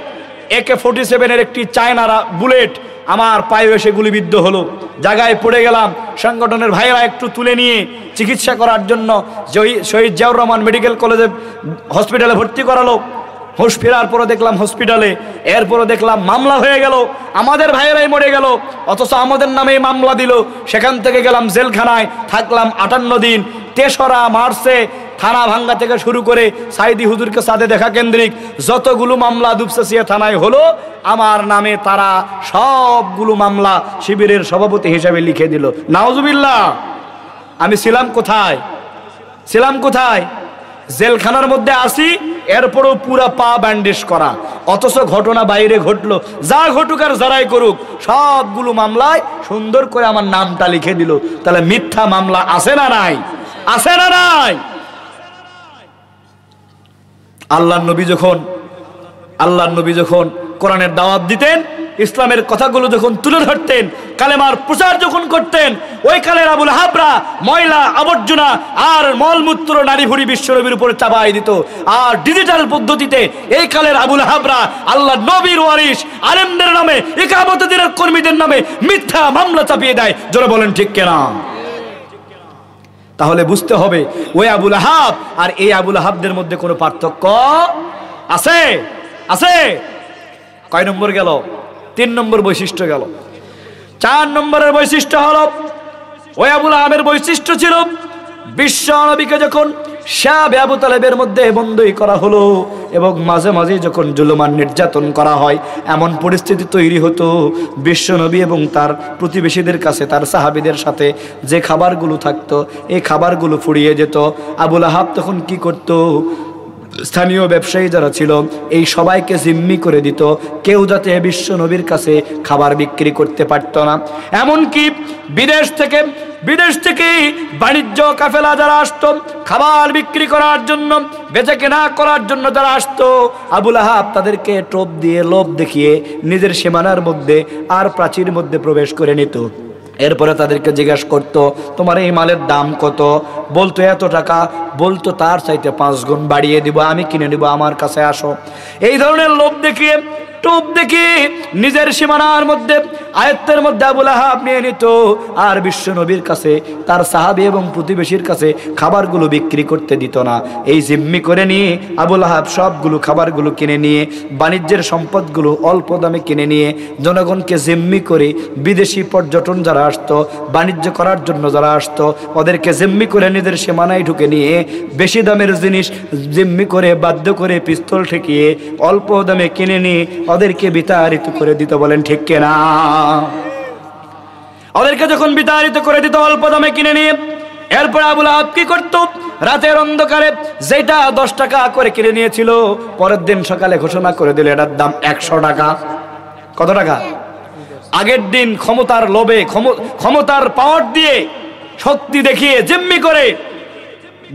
AK-47 একটি চায়না বুলেট আমার পায়ে এসে গুলিবিদ্ধ হলো, জায়গায় পড়ে গেলাম। সংগঠনের ভাইয়েরা একটু তুলে নিয়ে চিকিৎসা করার জন্য শহীদ জিয়াউর রহমান মেডিকেল কলেজে হসপিটালে ভর্তি করালো। হুঁশ ফেরার পরে দেখলাম হসপিটালে, এরপরে দেখলাম মামলা হয়ে গেল, আমাদের ভাইয়েরাই মরে গেল, অথচ আমাদের নামে মামলা দিল। সেখান থেকে গেলাম জেলখানায়, থাকলাম 58 দিন। 3রা মার্চে থানা ভাঙ্গা থেকে শুরু করে সাইদি হুজুরকে সাথে দেখা কেন্দ্রিক যতগুলো মামলা দুপচাচিয়া থানায় হলো, আমার নামে তারা সবগুলো মামলা শিবিরের সভাপতি হিসাবে লিখে দিল। নাউজুবিল্লাহ। আমি ছিলাম কোথায়? জেলখানার মধ্যে আসি, এরপরও পুরা পা ব্যান্ডেজ করা, অথচ ঘটনা বাইরে ঘটলো। যা ঘটুক আর যারাই করুক, সবগুলো মামলায় সুন্দর করে আমার নামটা লিখে দিল। তাহলে মিথ্যা মামলা আছে না নাই? আছে না নাই? আল্লাহর নবী যখন কোরআনের দাওয়াত দিতেন, ইসলামের কথাগুলো যখন তুলে ধরতেন, কালেমার প্রচার যখন করতেন, ওই কালের আবুল হাবরা ময়লা আবর্জনা আর মলমূত্র নারী ভুড়ি বিশ্বনবীর উপরে চাপাই দিত। আর ডিজিটাল পদ্ধতিতে এই কালের আবুল হাবরা আল্লাহ নবীর ওয়ারিস আলেমদের নামে, ইকামত দিনের কর্মীদের নামে মিথ্যা মামলা চাপিয়ে দেয়। জোরে বলেন ঠিক কিনা? তাহলে বুঝতে হবে ওই আবুল আহাব আর এই আবুল আহাবদের মধ্যে কোনো পার্থক্য আছে? কয় নম্বর গেল? 3 নম্বর বৈশিষ্ট্য গেল। 4 নম্বরের বৈশিষ্ট্য হলো, ওই আবুল আহাবের বৈশিষ্ট্য ছিল বিশ্ব নবীকে যখন শাহ আবু তালেবের মধ্যে বন্দী করা হলো এবং মাঝে মাঝে যখন জুলুমান নির্যাতন করা হয়, এমন পরিস্থিতি তৈরি হতো বিশ্ব নবী এবং তার প্রতিবেশীদের কাছে, তার সাহাবীদের সাথে যে খাবারগুলো থাকতো, এই খাবারগুলো ফুরিয়ে যেত। আবুল আহাব তখন কি করত? স্থানীয় ব্যবসায়ী যারা ছিল এই সবাইকে জিম্মি করে দিত, কেউ যাতে বিশ্ব নবীর কাছে খাবার বিক্রি করতে পারত না। এমনকি বিদেশ থেকে বাণিজ্য কাফেলা যারা আসতো খাবার বিক্রি করার জন্য, বেচা কেনা করার জন্য যারা আসতো, আবুল আহাব তাদেরকে টোপ দিয়ে লোভ দেখিয়ে নিজের সীমানার মধ্যে আর প্রাচীর মধ্যে প্রবেশ করে নিত। এরপরে তাদেরকে জিজ্ঞাসা করতো, তোমার এই মালের দাম কত? বলতো এত টাকা। বলতো তার চাইতে 5 গুণ বাড়িয়ে দিব, আমি কিনে নিব, আমার কাছে আসো। এই ধরনের লোভ দেখিয়ে, টোপ দেখে নিজের সীমানার মধ্যে, আয়ত্তের মধ্যে আবুল আহাব নিয়ে নিত। আর বিশ্ব নবীর কাছে, তার সাহাবী এবং প্রতিবেশীর কাছে খাবারগুলো বিক্রি করতে দিত না। এই জিম্মি করে নিয়ে আবুল আহাব সবগুলো খাবারগুলো কিনে নিয়ে, বাণিজ্যের সম্পদগুলো অল্প দামে কিনে নিয়ে জনগণকে জিম্মি করে, বিদেশি পর্যটন যারা আসতো, বাণিজ্য করার জন্য যারা আসতো, ওদেরকে জিম্মি করে নিজের সীমানায় ঢুকে নিয়ে বেশি দামের জিনিস জিম্মি করে, বাধ্য করে, পিস্তল ঠেকিয়ে অল্প দামে কিনে নিয়ে ওদেরকে বিতাড়িত করে দিত। বলেন ঠিক কিনা? ওদেরকে যখন বিতাড়িত করে দিত অল্প দামে কিনে নিয়ে, এরপর আবুল আহাব কি করত? রাতের অন্ধকারে যেটা 10 টাকা করে কিনে নিয়েছিল, পরের দিন সকালে ঘোষণা করে দিল এটার দাম 100 টাকা। কত টাকা? আগের দিন ক্ষমতার লোভে, ক্ষমতার পাওয়ার দিয়ে, শক্তি দেখিয়ে জিম্মি করে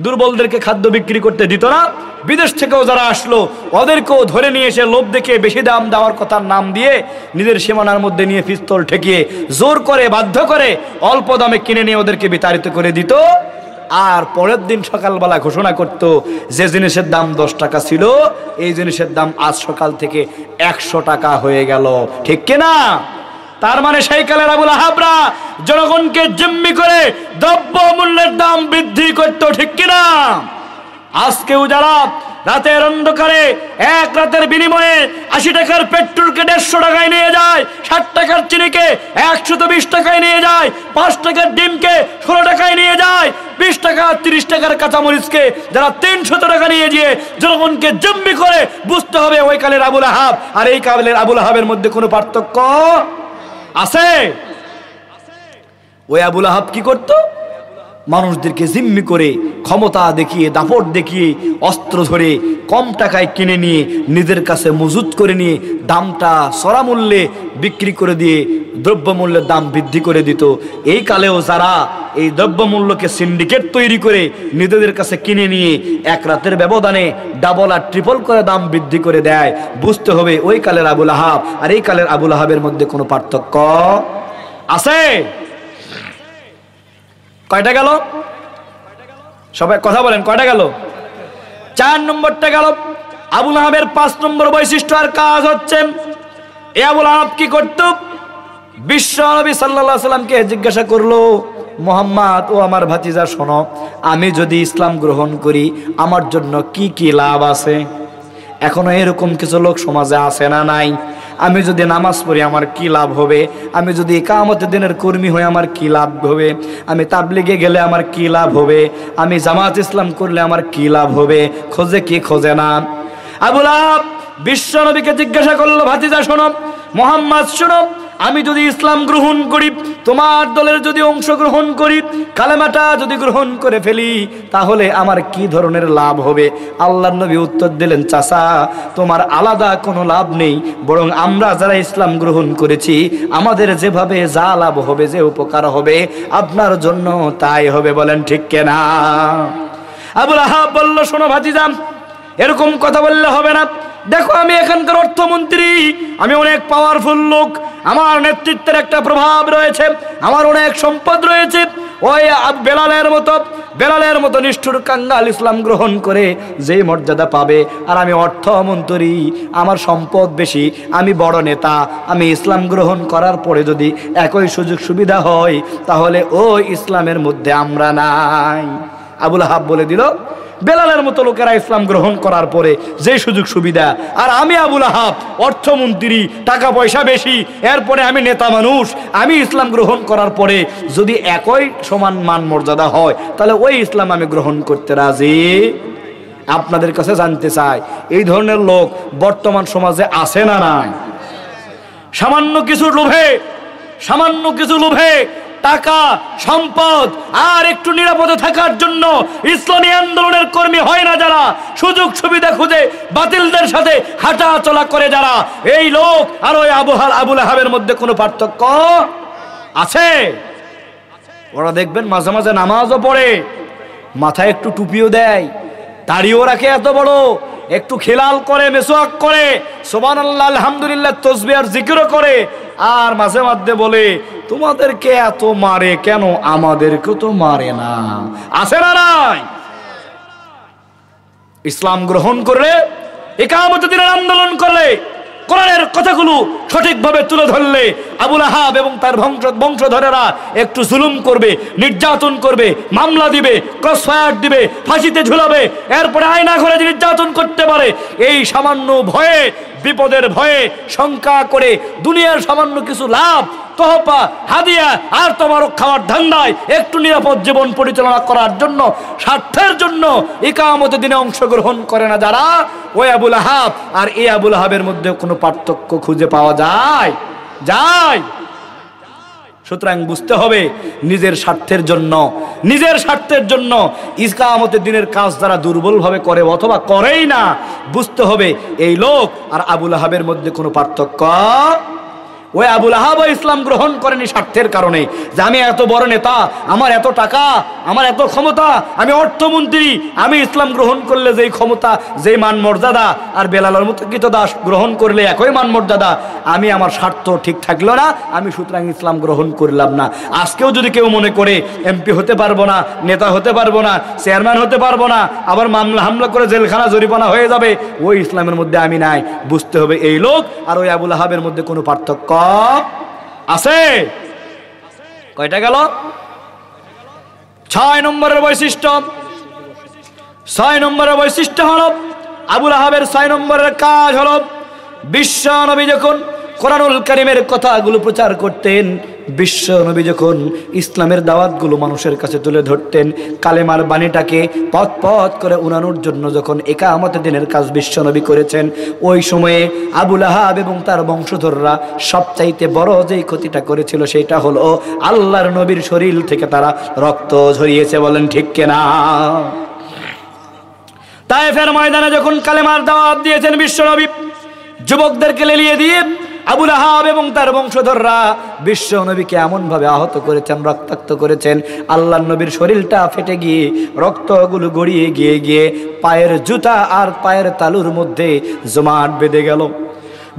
দুর্বলদেরকে খাদ্য বিক্রি করতে দিত না। বিদেশ থেকেও যারা আসলো ওদেরকেও ধরে নিয়ে এসে লোভ দেখে বেশি দাম দেওয়ার কথার নাম দিয়ে নিজের সীমানার মধ্যে নিয়ে পিস্তল ঠেকিয়ে জোর করে বাধ্য করে অল্প দামে কিনে নিয়ে ওদেরকে বিতাড়িত করে দিত। আর পরের দিন সকালবেলা ঘোষণা করত যে জিনিসের দাম 10 টাকা ছিল এই জিনিসের দাম আজ সকাল থেকে 100 টাকা হয়ে গেল। ঠিক কিনা? তার মানে সেই কালের আবুল আহাবরা জনগণকে জিম্মি করে দ্রব্য মূল্যের দাম বৃদ্ধি করত। ঠিক কিনা? আজকেও যারা রাতের অন্ধকারে এক রাতের বিনিময়ে 80 টাকার পেট্রোলকে 150 টাকায় নিয়ে যায়, 60 টাকার চিনিকে 120 টাকায় নিয়ে যায়, 5 টাকার ডিমকে 16 টাকায় নিয়ে যায়, 20 টাকা 30 টাকার কাঁচামরিচকে যারা 300 টাকা নিয়ে গিয়ে জনগণকে জিম্মি করে, বুঝতে হবে ওই কালের আবুল আহাব আর এই কালের আবুল আহাবের মধ্যে কোনো পার্থক্য আছে? ওই আবুল আহাব কি করত? মানুষদেরকে জিম্মি করে ক্ষমতা দেখিয়ে, দাপট দেখিয়ে, অস্ত্র ধরে কম টাকায় কিনে নিয়ে নিজের কাছে মজুত করে নিয়ে দামটা চড়া মূল্যে বিক্রি করে দিয়ে দ্রব্যমূল্যের দাম বৃদ্ধি করে দিত। এই কালেও যারা এই দ্রব্যমূল্যকে সিন্ডিকেট তৈরি করে নিজেদের কাছে কিনে নিয়ে এক রাতের ব্যবধানে ডাবল আর ট্রিপল করে দাম বৃদ্ধি করে দেয়, বুঝতে হবে ওই কালের আবুল আহাব আর এই কালের আবুল আহাবের মধ্যে কোনো পার্থক্য আছে? কয়টা গেল? সবাই কথা বলেন, কয়টা গেল? 4 নম্বরটা গেল। আবুল আহাবের 5 নম্বর বৈশিষ্ট্য আর কাজ হচ্ছে, এ আবুল আহাব কি করত? বিশ্ব নবী সাল্লাল্লাহু আলাইহি সাল্লামকে জিজ্ঞাসা করলো, মুহাম্মদ ও আমার ভাতিজা শোনো, আমি যদি ইসলাম গ্রহণ করি আমার জন্য কি কি লাভ আছে? এখনো এরকম কিছু লোক সমাজে আছে না নাই? আমি যদি নামাজ পড়ি আমার কি লাভ হবে? আমি যদি ইকামতের দিনের কর্মী হই আমার কি লাভ হবে? আমি তাবলিগে গেলে আমার কি লাভ হবে? আমি জামাত ইসলাম করলে আমার কি লাভ হবে? খোঁজে কি খোঁজে না? আবুল আহাব বিশ্ব নবীকে জিজ্ঞাসা করলো, ভাতিজা শোনো, মুহাম্মদ শোনো, আমি যদি ইসলাম গ্রহণ করি, তোমার দলের যদি অংশগ্রহণ করি, কালেমাটা যদি গ্রহণ করে ফেলি, তাহলে আমার কি ধরনের লাভ হবে? আল্লাহর নবী উত্তর দিলেন, চাচা তোমার আলাদা কোনো লাভ নেই, বরং আমরা যারা ইসলাম গ্রহণ করেছি আমাদের যেভাবে যা লাভ হবে, যে উপকার হবে আপনার জন্য তাই হবে। বলেন ঠিক কিনা? আবুল আহাব বলল, শোনো ভাতিজা, এরকম কথা বললে হবে না। দেখো আমি এখানকার অর্থমন্ত্রী, আমি অনেক পাওয়ারফুল লোক, আমার নেতৃত্বের একটা প্রভাব রয়েছে, আমার অনেক সম্পদ রয়েছে। ওই বেলালের মতো নিষ্ঠুর কাঙ্গাল ইসলাম গ্রহণ করে যে মর্যাদা পাবে, আর আমি অর্থমন্ত্রী, আমার সম্পদ বেশি, আমি বড় নেতা, আমি ইসলাম গ্রহণ করার পরে যদি একই সুযোগ সুবিধা হয় তাহলে ওই ইসলামের মধ্যে আমরা নাই। আবুল আহাব বলে দিল, বেলালের মতো লোকেরা ইসলাম গ্রহণ করার পরে যে সুযোগ সুবিধা, আর আমি আবুল আহাব অর্থমন্ত্রী, টাকা পয়সা বেশি, এরপরে আমি নেতা মানুষ, আমি ইসলাম গ্রহণ করার পরে যদি একই সমান মান মর্যাদা হয় তাহলে ওই ইসলাম আমি গ্রহণ করতে রাজি। আপনাদের কাছে জানতে চাই, এই ধরনের লোক বর্তমান সমাজে আছে না নাই? সামান্য কিছু লোভে টাকা, সম্পদ আর একটু নিরাপদে থাকার জন্য ইসলামী আন্দোলনের কর্মী হয় না যারা, সুযোগ সুবিধা খুঁজে বাতিলদের সাথে হাঁটা চলা করে যারা, এই লোক আর ওই আবুল আহাবের মধ্যে কোনো পার্থক্য আছে? ওরা দেখবেন মাঝে মাঝে নামাজও পড়ে, মাথায় একটু টুপিও দেয়, দাড়িও রাখে এত বড়, একটু খেলাল করে, মেসওয়াক করে, সুবহানাল্লাহ আলহামদুলিল্লাহ তাসবিহ আর জিকিরও করে, আর মাঝে মধ্যে বলে তোমাদেরকে এত মারে কেন, আমাদেরকে তো মারে না। আছে না নাই? ইসলাম গ্রহণ করলে, ইকামতের দিনের আন্দোলন করলে, কোরআনের কথাগুলো সঠিকভাবে তুলে ধরলে আবুল আহাব এবং তার বংশধরেরা একটু জুলুম করবে, নির্যাতন করবে, মামলা দিবে, ক্রসফায়ার দিবে, ফাঁসিতে ঝুলাবে, এরপরে আয়না ঘরে নির্যাতন করতে পারে। এই সামান্য ভয়ে, বিপদের ভয়ে শঙ্কা করে দুনিয়ার সামান্য কিছু লাভ, তোহফা, হাদিয়া আর তোমার খাওয়ার ধান্দায় একটু নিরাপদ জীবন পরিচালনা করার জন্য, স্বার্থের জন্য ইকামতের দিনে অংশগ্রহণ করে না যারা, ওই আবুল আহাব আর এই আবুল আহাবের মধ্যে কোনো পার্থক্য খুঁজে পাওয়া যায়? সুতরাং বুঝতে হবে, নিজের স্বার্থের জন্য ইকামতের দিনের কাজ যারা দুর্বলভাবে করে অথবা করেই না, বুঝতে হবে এই লোক আর আবুল আহাবের মধ্যে কোনো পার্থক্য ওই আবুল আহাব ইসলাম গ্রহণ করেনি স্বার্থের কারণে, যে আমি এত বড় নেতা, আমার এত টাকা, আমার এত ক্ষমতা, আমি অর্থমন্ত্রী, আমি ইসলাম গ্রহণ করলে যেই ক্ষমতা, যেই মান মর্যাদা, আর বেলালের মতো কৃতদাস গ্রহণ করলে একই মান মর্যাদা, আমি আমার স্বার্থ ঠিক থাকলো না, আমি সুতরাং ইসলাম গ্রহণ করলাম না। আজকেও যদি কেউ মনে করে এমপি হতে পারবো না, নেতা হতে পারবো না, চেয়ারম্যান হতে পারবো না, আবার মামলা হামলা করে জেলখানা জরিমানা হয়ে যাবে, ওই ইসলামের মধ্যে আমি নাই। বুঝতে হবে এই লোক আর ওই আবুল আহাবের মধ্যে কোনো পার্থক্য আছে? কয়টা গেল? 6 নম্বরের বৈশিষ্ট্য। 6 নম্বরের বৈশিষ্ট্য হলো আবুল আহাবের 6 নম্বরের কাজ হলো বিশ্ব নবী যখন কোরআনুল কারীমের কথাগুলো প্রচার করতেন, বিশ্ব নবী যখন ইসলামের দাওয়াতগুলো মানুষের কাছে তুলে ধরতেন, কালেমার বাণীটাকে পথ পথ করে উনানোর জন্য যখন ইকামতের দিনের কাজ বিশ্ব নবী করেছেন, ওই সময়ে আবুল আহাব এবং তার বংশধররা সবচাইতে বড় যেই ক্ষতিটা করেছিল সেটা হলো আল্লাহর নবীর শরীর থেকে তারা রক্ত ঝরিয়েছে। বলেন ঠিক কিনা? তায়েফের ময়দানে যখন কালেমার দাওয়াত দিয়েছেন বিশ্ব নবী, যুবকদেরকে লেলিয়ে দিয়ে আবুল আহাব এবং তার বংশধররা বিশ্ব নবীকে এমন ভাবে আহত করেছেন, রক্তাক্ত করেছেন, আল্লাহর নবীর শরীরটা ফেটে গিয়ে রক্তগুলো গড়িয়ে গিয়ে গিয়ে পায়ের জুতা আর পায়ের তালুর মধ্যে জমাট বেঁধে গেল।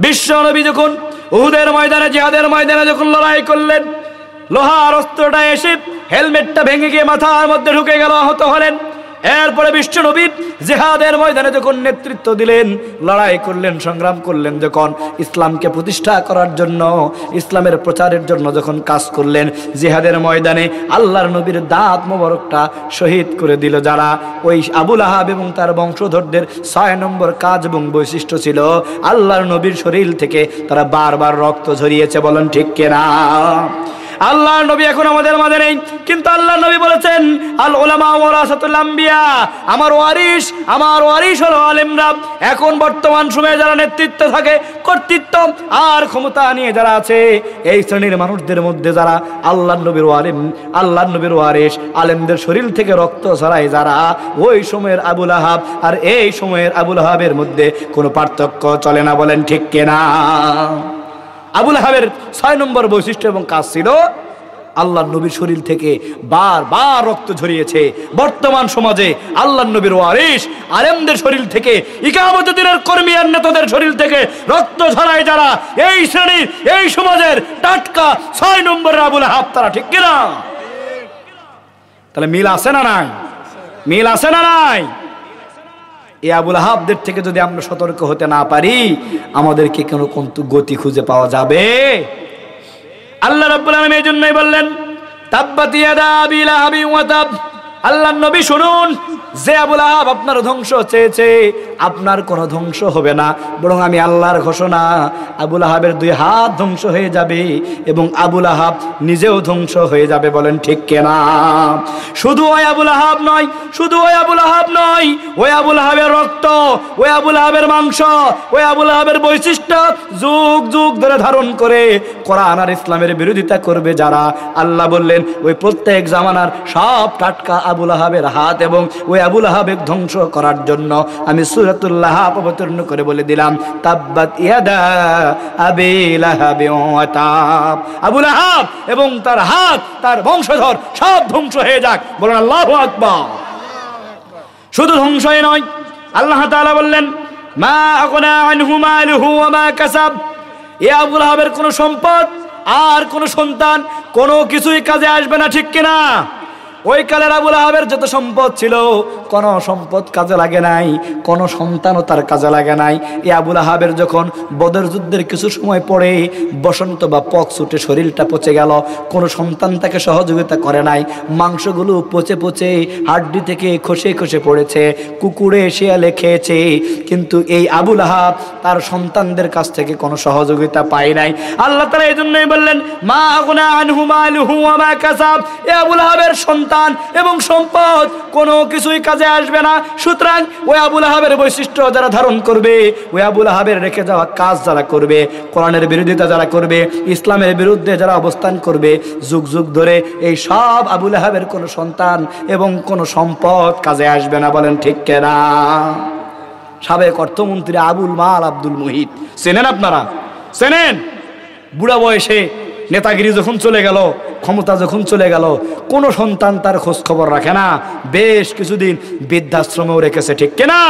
বিশ্ব নবী যখন উহুদের ময়দানে, জিহাদের ময়দানে যখন লড়াই করলেন, লোহার অস্ত্রটা এসে হেলমেটটা ভেঙে গিয়ে মাথার মধ্যে ঢুকে গেল, আহত হলেন। এরপরে বিশ্ব নবী জিহাদের ময়দানে যখন নেতৃত্ব দিলেন, লড়াই করলেন, সংগ্রাম করলেন, যখন ইসলামকে প্রতিষ্ঠা করার জন্য, ইসলামের প্রচারের জন্য যখন কাজ করলেন, জিহাদের ময়দানে আল্লাহর নবীর দাঁত মোবারকটা শহীদ করে দিল যারা, ওই আবুল আহাব এবং তার বংশধরদের 6 নম্বর কাজ এবং বৈশিষ্ট্য ছিল আল্লাহর নবীর শরীর থেকে তারা বারবার রক্ত ঝরিয়েছে। বলেন ঠিক কিনা? আল্লাহর নবী এখন আমাদের মাঝে নেই, কিন্তু আল্লাহর নবী বলেছেন আল উলামা ওয়ারাসাতুল আম্বিয়া, আমার ওয়ারিস হলো আলেমরা। এখন বর্তমান সময়ে যারা নেতৃত্ব থাকে, কর্তৃত্ব আর ক্ষমতা নিয়ে যারা আছে, এই শ্রেণীর মানুষদের মধ্যে যারা আল্লাহর নবীর আলেম, আল্লাহর নবীর ওয়ারিস, আলেমদের শরীর থেকে রক্ত ছড়ায় যারা, ওই সময়ের আবুল আহাব আর এই সময়ের আবুল আহাবের মধ্যে কোনো পার্থক্য চলে না। বলেন ঠিক কিনা? আবুল আহাবের 6 নম্বর বৈশিষ্ট্য এবং কাজ ছিল আল্লাহর নবীর শরীর থেকে বারবার রক্ত ঝরিয়েছে। বর্তমান সমাজে আল্লাহর নবীর ওয়ারিস আলেমদের শরীর থেকে, ইকামতের দিনের কর্মী আর নেতাদের শরীর থেকে রক্ত ঝরায় যারা, এই শ্রেণীর, এই সমাজের টাটকা 6 নম্বরের আবুল আহাব তারা। ঠিক কিনা? তাহলে মিল আছে না নাই? মিল আছে না নাই? এই আবুল আহাবদের থেকে যদি আমরা সতর্ক হতে না পারি, আমাদেরকে কোনো গতি খুঁজে পাওয়া যাবে? আল্লাহ রাব্বুল আলামিন এই জন্যই বললেন তাব্বাত ইয়াদা আবি লাহাবি ওয়া তাব। আল্লাহর নবী শুনুন, যে আবুল আহাব আপনার ধ্বংস চেয়েছে, আপনার কোনো ধ্বংস হবে না, বরং আমি আল্লাহর ঘোষণা, আবুল আহাবের 2 হাত ধ্বংস হয়ে যাবে এবং আবুল আহাব নিজেও ধ্বংস হয়ে যাবে। বলেন ঠিক কিনা? শুধু ওই আবুল আহাব নয়, শুধু ওই আবুল আহাব নয়, ওই আবুল আহাবের রক্ত, ওই আবুল আহাবের মাংস, ওই আবুল আহাবের বৈশিষ্ট্য যুগ যুগ ধরে ধারণ করে কোরআন আর ইসলামের বিরোধিতা করবে যারা, আল্লাহ বললেন ওই প্রত্যেক জামানার সব টাটকা আবুল আহাবের হাত এবং ওই আবুল আহাবের ধ্বংস করার জন্য আমি সূরাতুল লাহাব অবতীর্ণ করে বলে দিলাম তাব্বাত ইয়াদা আবি লাহাবি ওয়া তাব। আবুল আহাব এবং তার হাত, তার বংশধর সব ধ্বংস হয়ে যাক। বলেন আল্লাহু আকবার। শুধু ধ্বংসই নয়, আল্লাহ তাআলা বললেন মা আগনা আনহু মালুহু ওয়া মা কাসাব। এই আবুল আহাবের কোনো সম্পদ আর কোনো সন্তান কোনো কিছুই কাজে আসবে না। ঠিক কিনা? ওই কালের আবুল আহাবের যত সম্পদ ছিল, কোনো সম্পদ কাজে লাগে নাই, কোনো সন্তানও তার কাজে লাগে নাই। এই আবুল আহাবের যখন বদর যুদ্ধের কিছু সময় পরে বসন্ত বা পক্স উঠে শরীরটা পচে গেল, কোনো সন্তান তাকে সহযোগিতা করে নাই, মাংসগুলো পচে পচে হাড্ডি থেকে খসে খসে পড়েছে, কুকুরে শিয়ালে খেয়েছে, কিন্তু এই আবুল আহাব তার সন্তানদের কাছ থেকে কোনো সহযোগিতা পায় নাই। আল্লাহ তাআলা এই জন্যই বললেন মা আগনা আনহু মালুহু ওয়া মা কাসাব। এই আবুল আহাবের সন্তান এবং সম্পদ কোনো কিছুই কাজে আসবে না। সুতরাং ওই আবুল আহাবের বৈশিষ্ট্য যারা ধারণ করবে, ওই আবুল আহাবের রেখে যাওয়া কাজ যারা করবে, কোরআনের বিরোধিতা যারা করবে, ইসলামের বিরুদ্ধে যারা অবস্থান করবে, যুগ যুগ ধরে এই সব আবুল আহাবের কোনো সন্তান এবং কোনো সম্পদ কাজে আসবে না। বলেন ঠিক কিনা? সাবেক অর্থমন্ত্রী আবুল মাল আব্দুল মুহিত চেনেন আপনারা? চেনেন? বুড়া বয়সে নেতাগিরি যখন চলে গেল, ক্ষমতা যখন চলে গেল, কোনো সন্তান তার খোঁজ খবর রাখে না, বেশ কিছুদিন বৃদ্ধাশ্রমেও রেখেছে, ঠিক কিনা?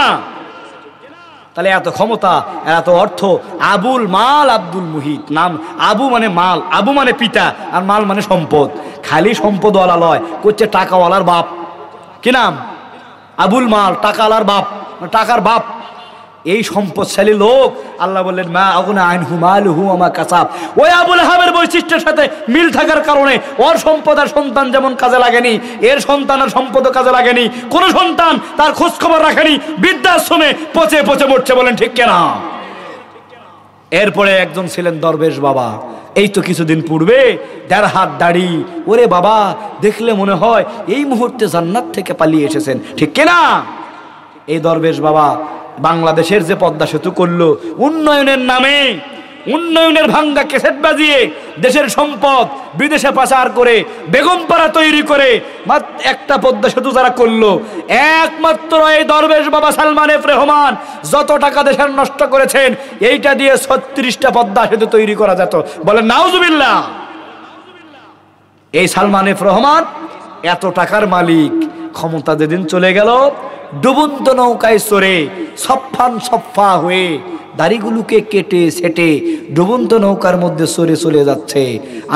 তাহলে এত ক্ষমতা, এত অর্থ। আবুল মাল আব্দুল মুহিত, নাম আবু মানে মাল, আবু মানে পিতা, আর মাল মানে সম্পদ। খালি সম্পদওয়ালা লয়, করছে টাকাওয়ালার বাপ। কি নাম? আবুল মাল, টাকাওয়ালার বাপ, টাকার বাপ। এই সম্পদশালী লোক, আল্লাহ বললেন মা আগুনা আইনহু মালুহু ওয়া মা কাসাব। ওই আবুল আহাবের বৈশিষ্ট্যের সাথে মিল থাকার কারণে ওর সম্পদ আর সন্তান যেমন কাজে লাগেনি, এর সন্তান আর সম্পদও কাজে লাগেনি। কোন সন্তান তার খোঁজ খবর রাখেনি, বৃদ্ধাশ্রমে পচে পচে মরছে, বলেন ঠিক কিনা? এরপরে একজন ছিলেন দরবেশ বাবা, এই তো কিছুদিন পূর্বে, ১.৫ হাত দাড়ি। ওরে বাবা, দেখলে মনে হয় এই মুহূর্তে জান্নাত থেকে পালিয়ে এসেছেন, ঠিক কিনা? এই দরবেশ বাবা বাংলাদেশের যে পদ্মা সেতু করলো উন্নয়নের নামে, উন্নয়নের ভাঙ্গা ক্যাসেট বাজিয়ে দেশের সম্পদ বিদেশে পাচার করে বেগমপাড়া তৈরি করে একটা পদ্মা সেতু যারা করলো, একমাত্র এই দরবেশ বাবা সালমান এফ রহমান যত টাকা দেশের নষ্ট করেছেন, এইটা দিয়ে ৩৬টা পদ্মা সেতু তৈরি করা যেত, বলেন নাউজুবিল্লাহ। এই সালমান এফ রহমান এত টাকার মালিক, ক্ষমতা যেদিন চলে গেল, ডুবন্ত নৌকায় চড়ে সফান সফা হয়ে দাড়িগুলোকে কেটে সেটে ডুবন্ত নৌকার মধ্যে চড়ে চলে যাচ্ছে।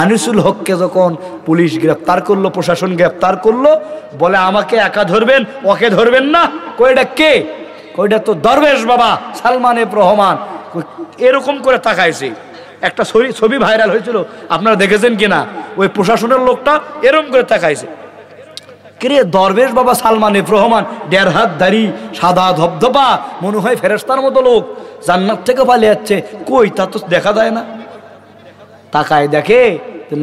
আনিসুল হককে যখন পুলিশ গ্রেপ্তার করলো, প্রশাসন গ্রেপ্তার করলো, বলে আমাকে একা ধরবেন, ওকে ধরবেন না। কইটা কে? কইটা তো দরবেশ বাবা সালমান এফ রহমান। এরকম করে তাকাইছে। একটা ছবি ভাইরাল হয়েছিল, আপনারা দেখেছেন কিনা? ওই প্রশাসনের লোকটা এরকম করে তাকাইছে। কিরে, দরবেশ বাবা সালমান এফ রহমান, ১.৫ হাত দাড়ি, সাদা ধবধবা, মনে হয় ফেরেশতার মতো লোক, জান্নাত থেকে পালিয়ে যাচ্ছে। কই, তা তো দেখা যায় না। তাকায় দেখে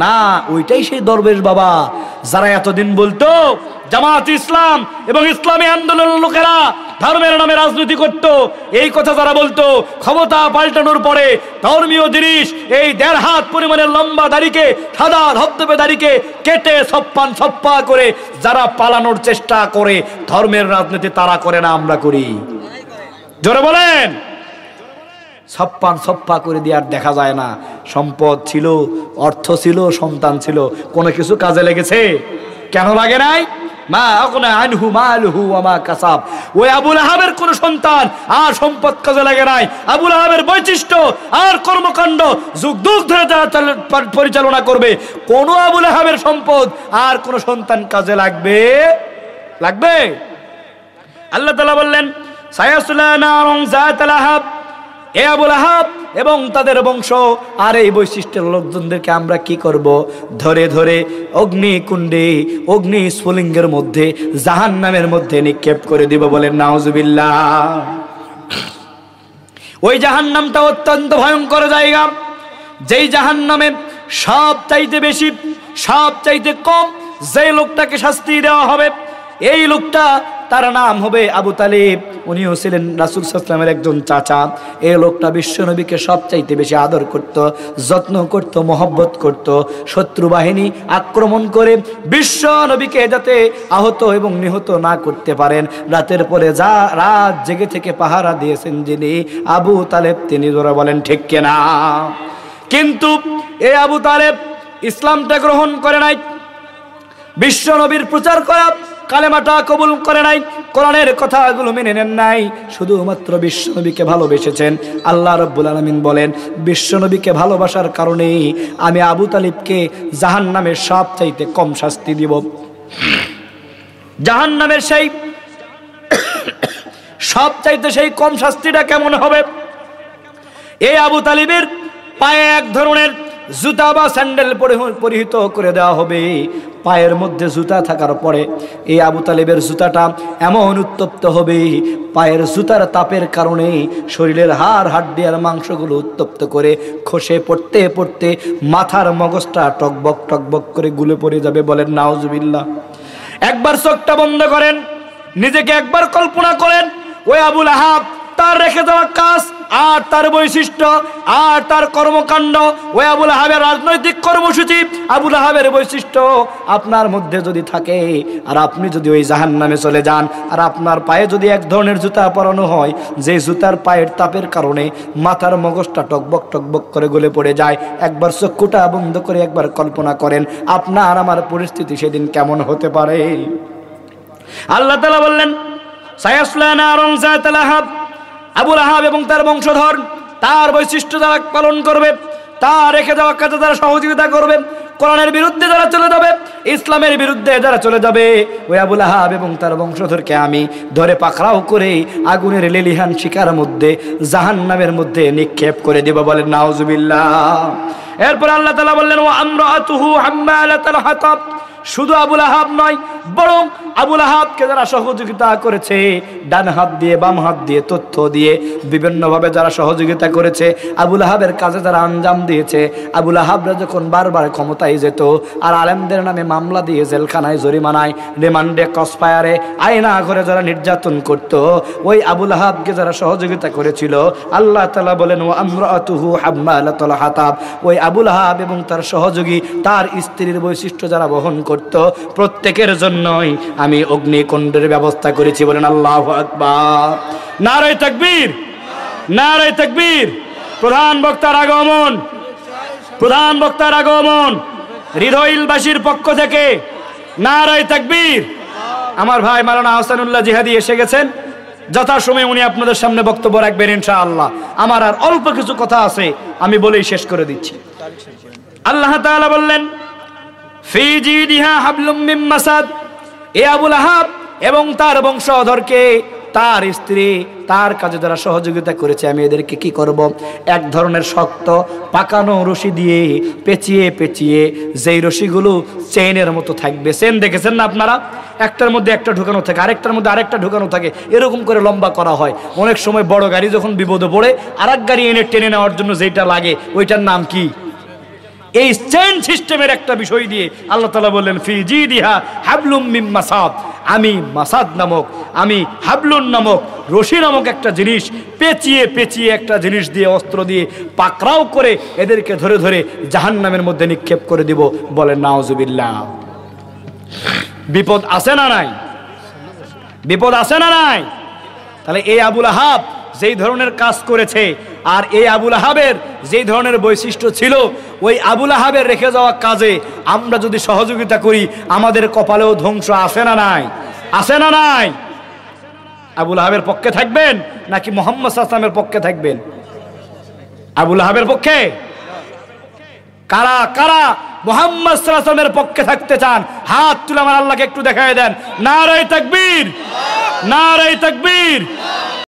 না, ওইটাই সেই দরবেশ বাবা যারা এতদিন বলতো জামাত ইসলাম এবং ইসলামী আন্দোলনের লোকেরা ধর্মের নামে রাজনীতি করত। এই কথা যারা বলতো, ক্ষমতা পাল্টানোর পরে ধর্মীয় জিনিস, এই ১.৫ হাত পরিমাণের লম্বা দাড়িকে, সাদা ধবধবে দাড়িকে কেটে সপ্পা করে যারা পালানোর চেষ্টা করে, ধর্মের রাজনীতি তারা করে না, আমরা করি। জোরে বলেন। সপ্পা করে দিয়ে আর দেখা যায় না। সম্পদ ছিল, অর্থ ছিল, সন্তান ছিল, কোনো কিছু কাজে লেগেছে? কেন লাগে নাই? মা আগুনা আনহু মালুহু ওয়া মা কাসাব। ওই আবুল আহাবের কোন সন্তান আর সম্পদ কাজে লাগে নাই। আবুল আহাবের বৈশিষ্ট্য আর কর্মকাণ্ড যুগ যুগ ধরে যারা পরিচালনা করবে, কোন আবুল আহাবের সম্পদ আর কোন সন্তান কাজে লাগবে? আল্লাহ তাআলা বললেন সায়াসলা নারুন যাতাল লাহাব। এ আবুল আহাব এবং তাদের বংশ আর এই বৈশিষ্ট্যের লোকজনদেরকে আমরা কি করব? ধরে ধরে অগ্নিকুণ্ডে, অগ্নি স্ফুলিঙ্গের মধ্যে, জাহান্নামের মধ্যে নিক্ষেপ করে দিব, বলেন নাউজুবিল্লাহ। ওই জাহান্নামটা অত্যন্ত ভয়ঙ্কর জায়গা, যেই জাহান্নামে সব চাইতে বেশি, সব চাইতে কম যে লোকটাকে শাস্তি দেওয়া হবে, এই লোকটা, তার নাম হবে আবু তালিব। উনিও ছিলেন রাসূল সাল্লাল্লাহু আলাইহি ওয়াসাল্লামের একজন চাচা। এই লোকটা বিশ্বনবীকে সবচাইতে বেশি আদর করত, যত্ন করত, মহব্বত করত। শত্রু বাহিনী আক্রমণ করে বিশ্বনবীকে যাতে আহত এবং নিহত না করতে পারেন, রাতের পরে যা রাত জেগে থেকে পাহারা দিয়েছেন যিনি, আবু তালেব তিনি। ধরে বলেন ঠিক কিনা? কিন্তু এই আবু তালেব ইসলামটা গ্রহণ করে নাই, বিশ্বনবীর প্রচার করা কালেমাটা কবুল করে নাই, কোরআনের কথাগুলো মেনে নেন নাই, শুধুমাত্র বিশ্বনবীকে ভালোবেসেছেন। আল্লাহ রাব্বুল আলামিন বলেন, বিশ্বনবীকে ভালোবাসার কারণে আমি আবু তালিবকে জাহান্নামের সবচাইতে কম শাস্তি দিব। জাহান্নামের সেই সবচাইতে সেই কম শাস্তিটা কেমন হবে? এই আবু তালিবের পায়ে এক ধরনের জুতা বা স্যান্ডেল পরিহিত করে দেওয়া হবে। পায়ের মধ্যে জুতা থাকার পরে এই আবু তালেবের জুতাটা এমন উত্তপ্ত হবে, পায়ের জুতার তাপের কারণে শরীরের হাড় হাড্ডি আর মাংসগুলো উত্তপ্ত করে খসে পড়তে পড়তে মাথার মগজটা টকবক টকবক করে গুলে পড়ে যাবে, বলেন নাউজুবিল্লাহ। একবার চোখটা বন্ধ করেন, নিজেকে একবার কল্পনা করেন, ওই আবুল আহাব তার রেখে যাওয়া কাজ আর তার বৈশিষ্ট্য আর তার কর্মকাণ্ড, ওই আবুল আহাবের রাজনৈতিক কর্মসূচি, আবুল আহাবের বৈশিষ্ট্য আপনার মধ্যে যদি থাকে, আর আপনি যদি ওই জাহান্নামে চলে যান, আর আপনার পায়ে যদি এক ধরনের জুতা পরানো হয়, যে জুতার পায়ের তাপের কারণে মাথার মগজটা টকবক টকবক করে গলে পড়ে যায়, একবার চক্ষুটা বন্ধ করে একবার কল্পনা করেন আপনার আমার পরিস্থিতি সেদিন কেমন হতে পারে। আল্লাহ তাআলা বললেন সায়াসলা নারুন যাতা লাহাব, আবুল আহাব এবং তার বংশধর তার বৈশিষ্ট্য যারা পালন করবে, তার রেখে যাওয়া কাজে যারা সহযোগিতা করবে, কোরআনের বিরুদ্ধে যারা চলে যাবে, ইসলামের বিরুদ্ধে যারা চলে যাবে, ওই আবুল আহাব এবং তার বংশধরকে আমি ধরে পাকড়াও করে আগুনের লেলিহান শিকার মধ্যে জাহান্নামের মধ্যে নিক্ষেপ করে দেব। বলেন নাউজুবিল্লাহ। এরপর আল্লাহ তাআলা বললেন ওয়া আমরাতুহু হাম্মালাতাল হাতাব, শুধু আবুল আহাব নয়, বরং আবুল আহাবকে যারা সহযোগিতা করেছে, ডান হাত দিয়ে বাম হাত দিয়ে তথ্য দিয়ে বিভিন্নভাবে যারা সহযোগিতা করেছে, আবুল আহাবের কাজে যারা আঞ্জাম দিয়েছে, আবুল আহাবরা যখন বারবার ক্ষমতায় যেত আর আলেমদের নামে মামলা দিয়ে জেলখানায় জরিমানায় রিমান্ডে কসফায়ারে আয়না করে যারা নির্যাতন করত, ওই আবুল আহাবকে যারা সহযোগিতা করেছিল, আল্লাহ তাআলা বলেন ওয়া আমরাতুহু হাম্মালাতুল হাতাব, ওই আবুল আহাব এবং তার সহযোগী তার স্ত্রীর বৈশিষ্ট্য যারা বহন করত, প্রত্যেকের জন্যই আমি অগ্নিকুণ্ডের ব্যবস্থা করেছি। বলেন আল্লাহু আকবার। নারে তাকবীর, নারে তাকবীর। প্রধান বক্তার আগমন, প্রধান বক্তার আগমন হৃদয়বাসীর পক্ষ থেকে নারে তাকবীর। আমার ভাই মাওলানা আহসানুল্লাহ জিহাদি এসে গেছেন, যথাসময়ে উনি আপনাদের সামনে বক্তব্য রাখবেন ইনশাআল্লাহ। আমার আর অল্প কিছু কথা আছে, আমি বলেই শেষ করে দিচ্ছি। আল্লাহ তাআলা বললেন ফি জিদিহা হাবলুম মিন মাসাদ, এ আবুল আহাব এবং তার বংশধরকে, তার স্ত্রী, তার কাজে যারা সহযোগিতা করেছে, আমি এদেরকে কি করব? এক ধরনের শক্ত পাকানো রশি দিয়ে পেঁচিয়ে পেঁচিয়ে, যেই রশিগুলো চেইনের মতো থাকবে, চেন দেখেছেন না আপনারা, একটার মধ্যে একটা ঢুকানো থাকে, আরেকটার মধ্যে আরেকটা ঢুকানো থাকে, এরকম করে লম্বা করা হয়। অনেক সময় বড় গাড়ি যখন বিপদে পড়ে আরেক গাড়ি এনে টেনে নেওয়ার জন্য যেটা লাগে ওইটার নাম কি? এই চেইন সিস্টেমের একটা বিষয় দিয়ে আল্লাহ তাআলা বললেন ফি জিদিহা হাবলুম মিন মাসাদ, আমি মাসাদ নামক, আমি হাবলুন নামক, রশি নামক একটা জিনিস পেঁচিয়ে পেঁচিয়ে একটা জিনিস দিয়ে, অস্ত্র দিয়ে পাকড়াও করে এদেরকে ধরে ধরে জাহান্নামের মধ্যে নিক্ষেপ করে দিব। বলেন নাউজুবিল্লাহ। বিপদ আছে না নাই? বিপদ আছে না নাই? তাহলে এই আবুল আহাব যেই ধরনের কাজ করেছে, আর এই আবুল আহাবের যেই ধরনের বৈশিষ্ট্য ছিল, ওই আবুল আহাবের রেখে যাওয়া কাজে আমরা যদি সহযোগিতা করি, আমাদের কপালেও ধ্বংস আছে না নাই? আছে না নাই? আবুল আহাবের পক্ষে থাকবেন নাকি মুহাম্মদ সাল্লাল্লাহু আলাইহি ওয়াসাল্লামের পক্ষে থাকবেন? আবুল আহাবের পক্ষে? কারা কারা মুহাম্মদ সাল্লাল্লাহু আলাইহি ওয়াসাল্লামের পক্ষে থাকতে চান? হাত তুলে আমার আল্লাহকে একটু দেখায় দেন। নারে তাকবীর, নারে তাকবীর।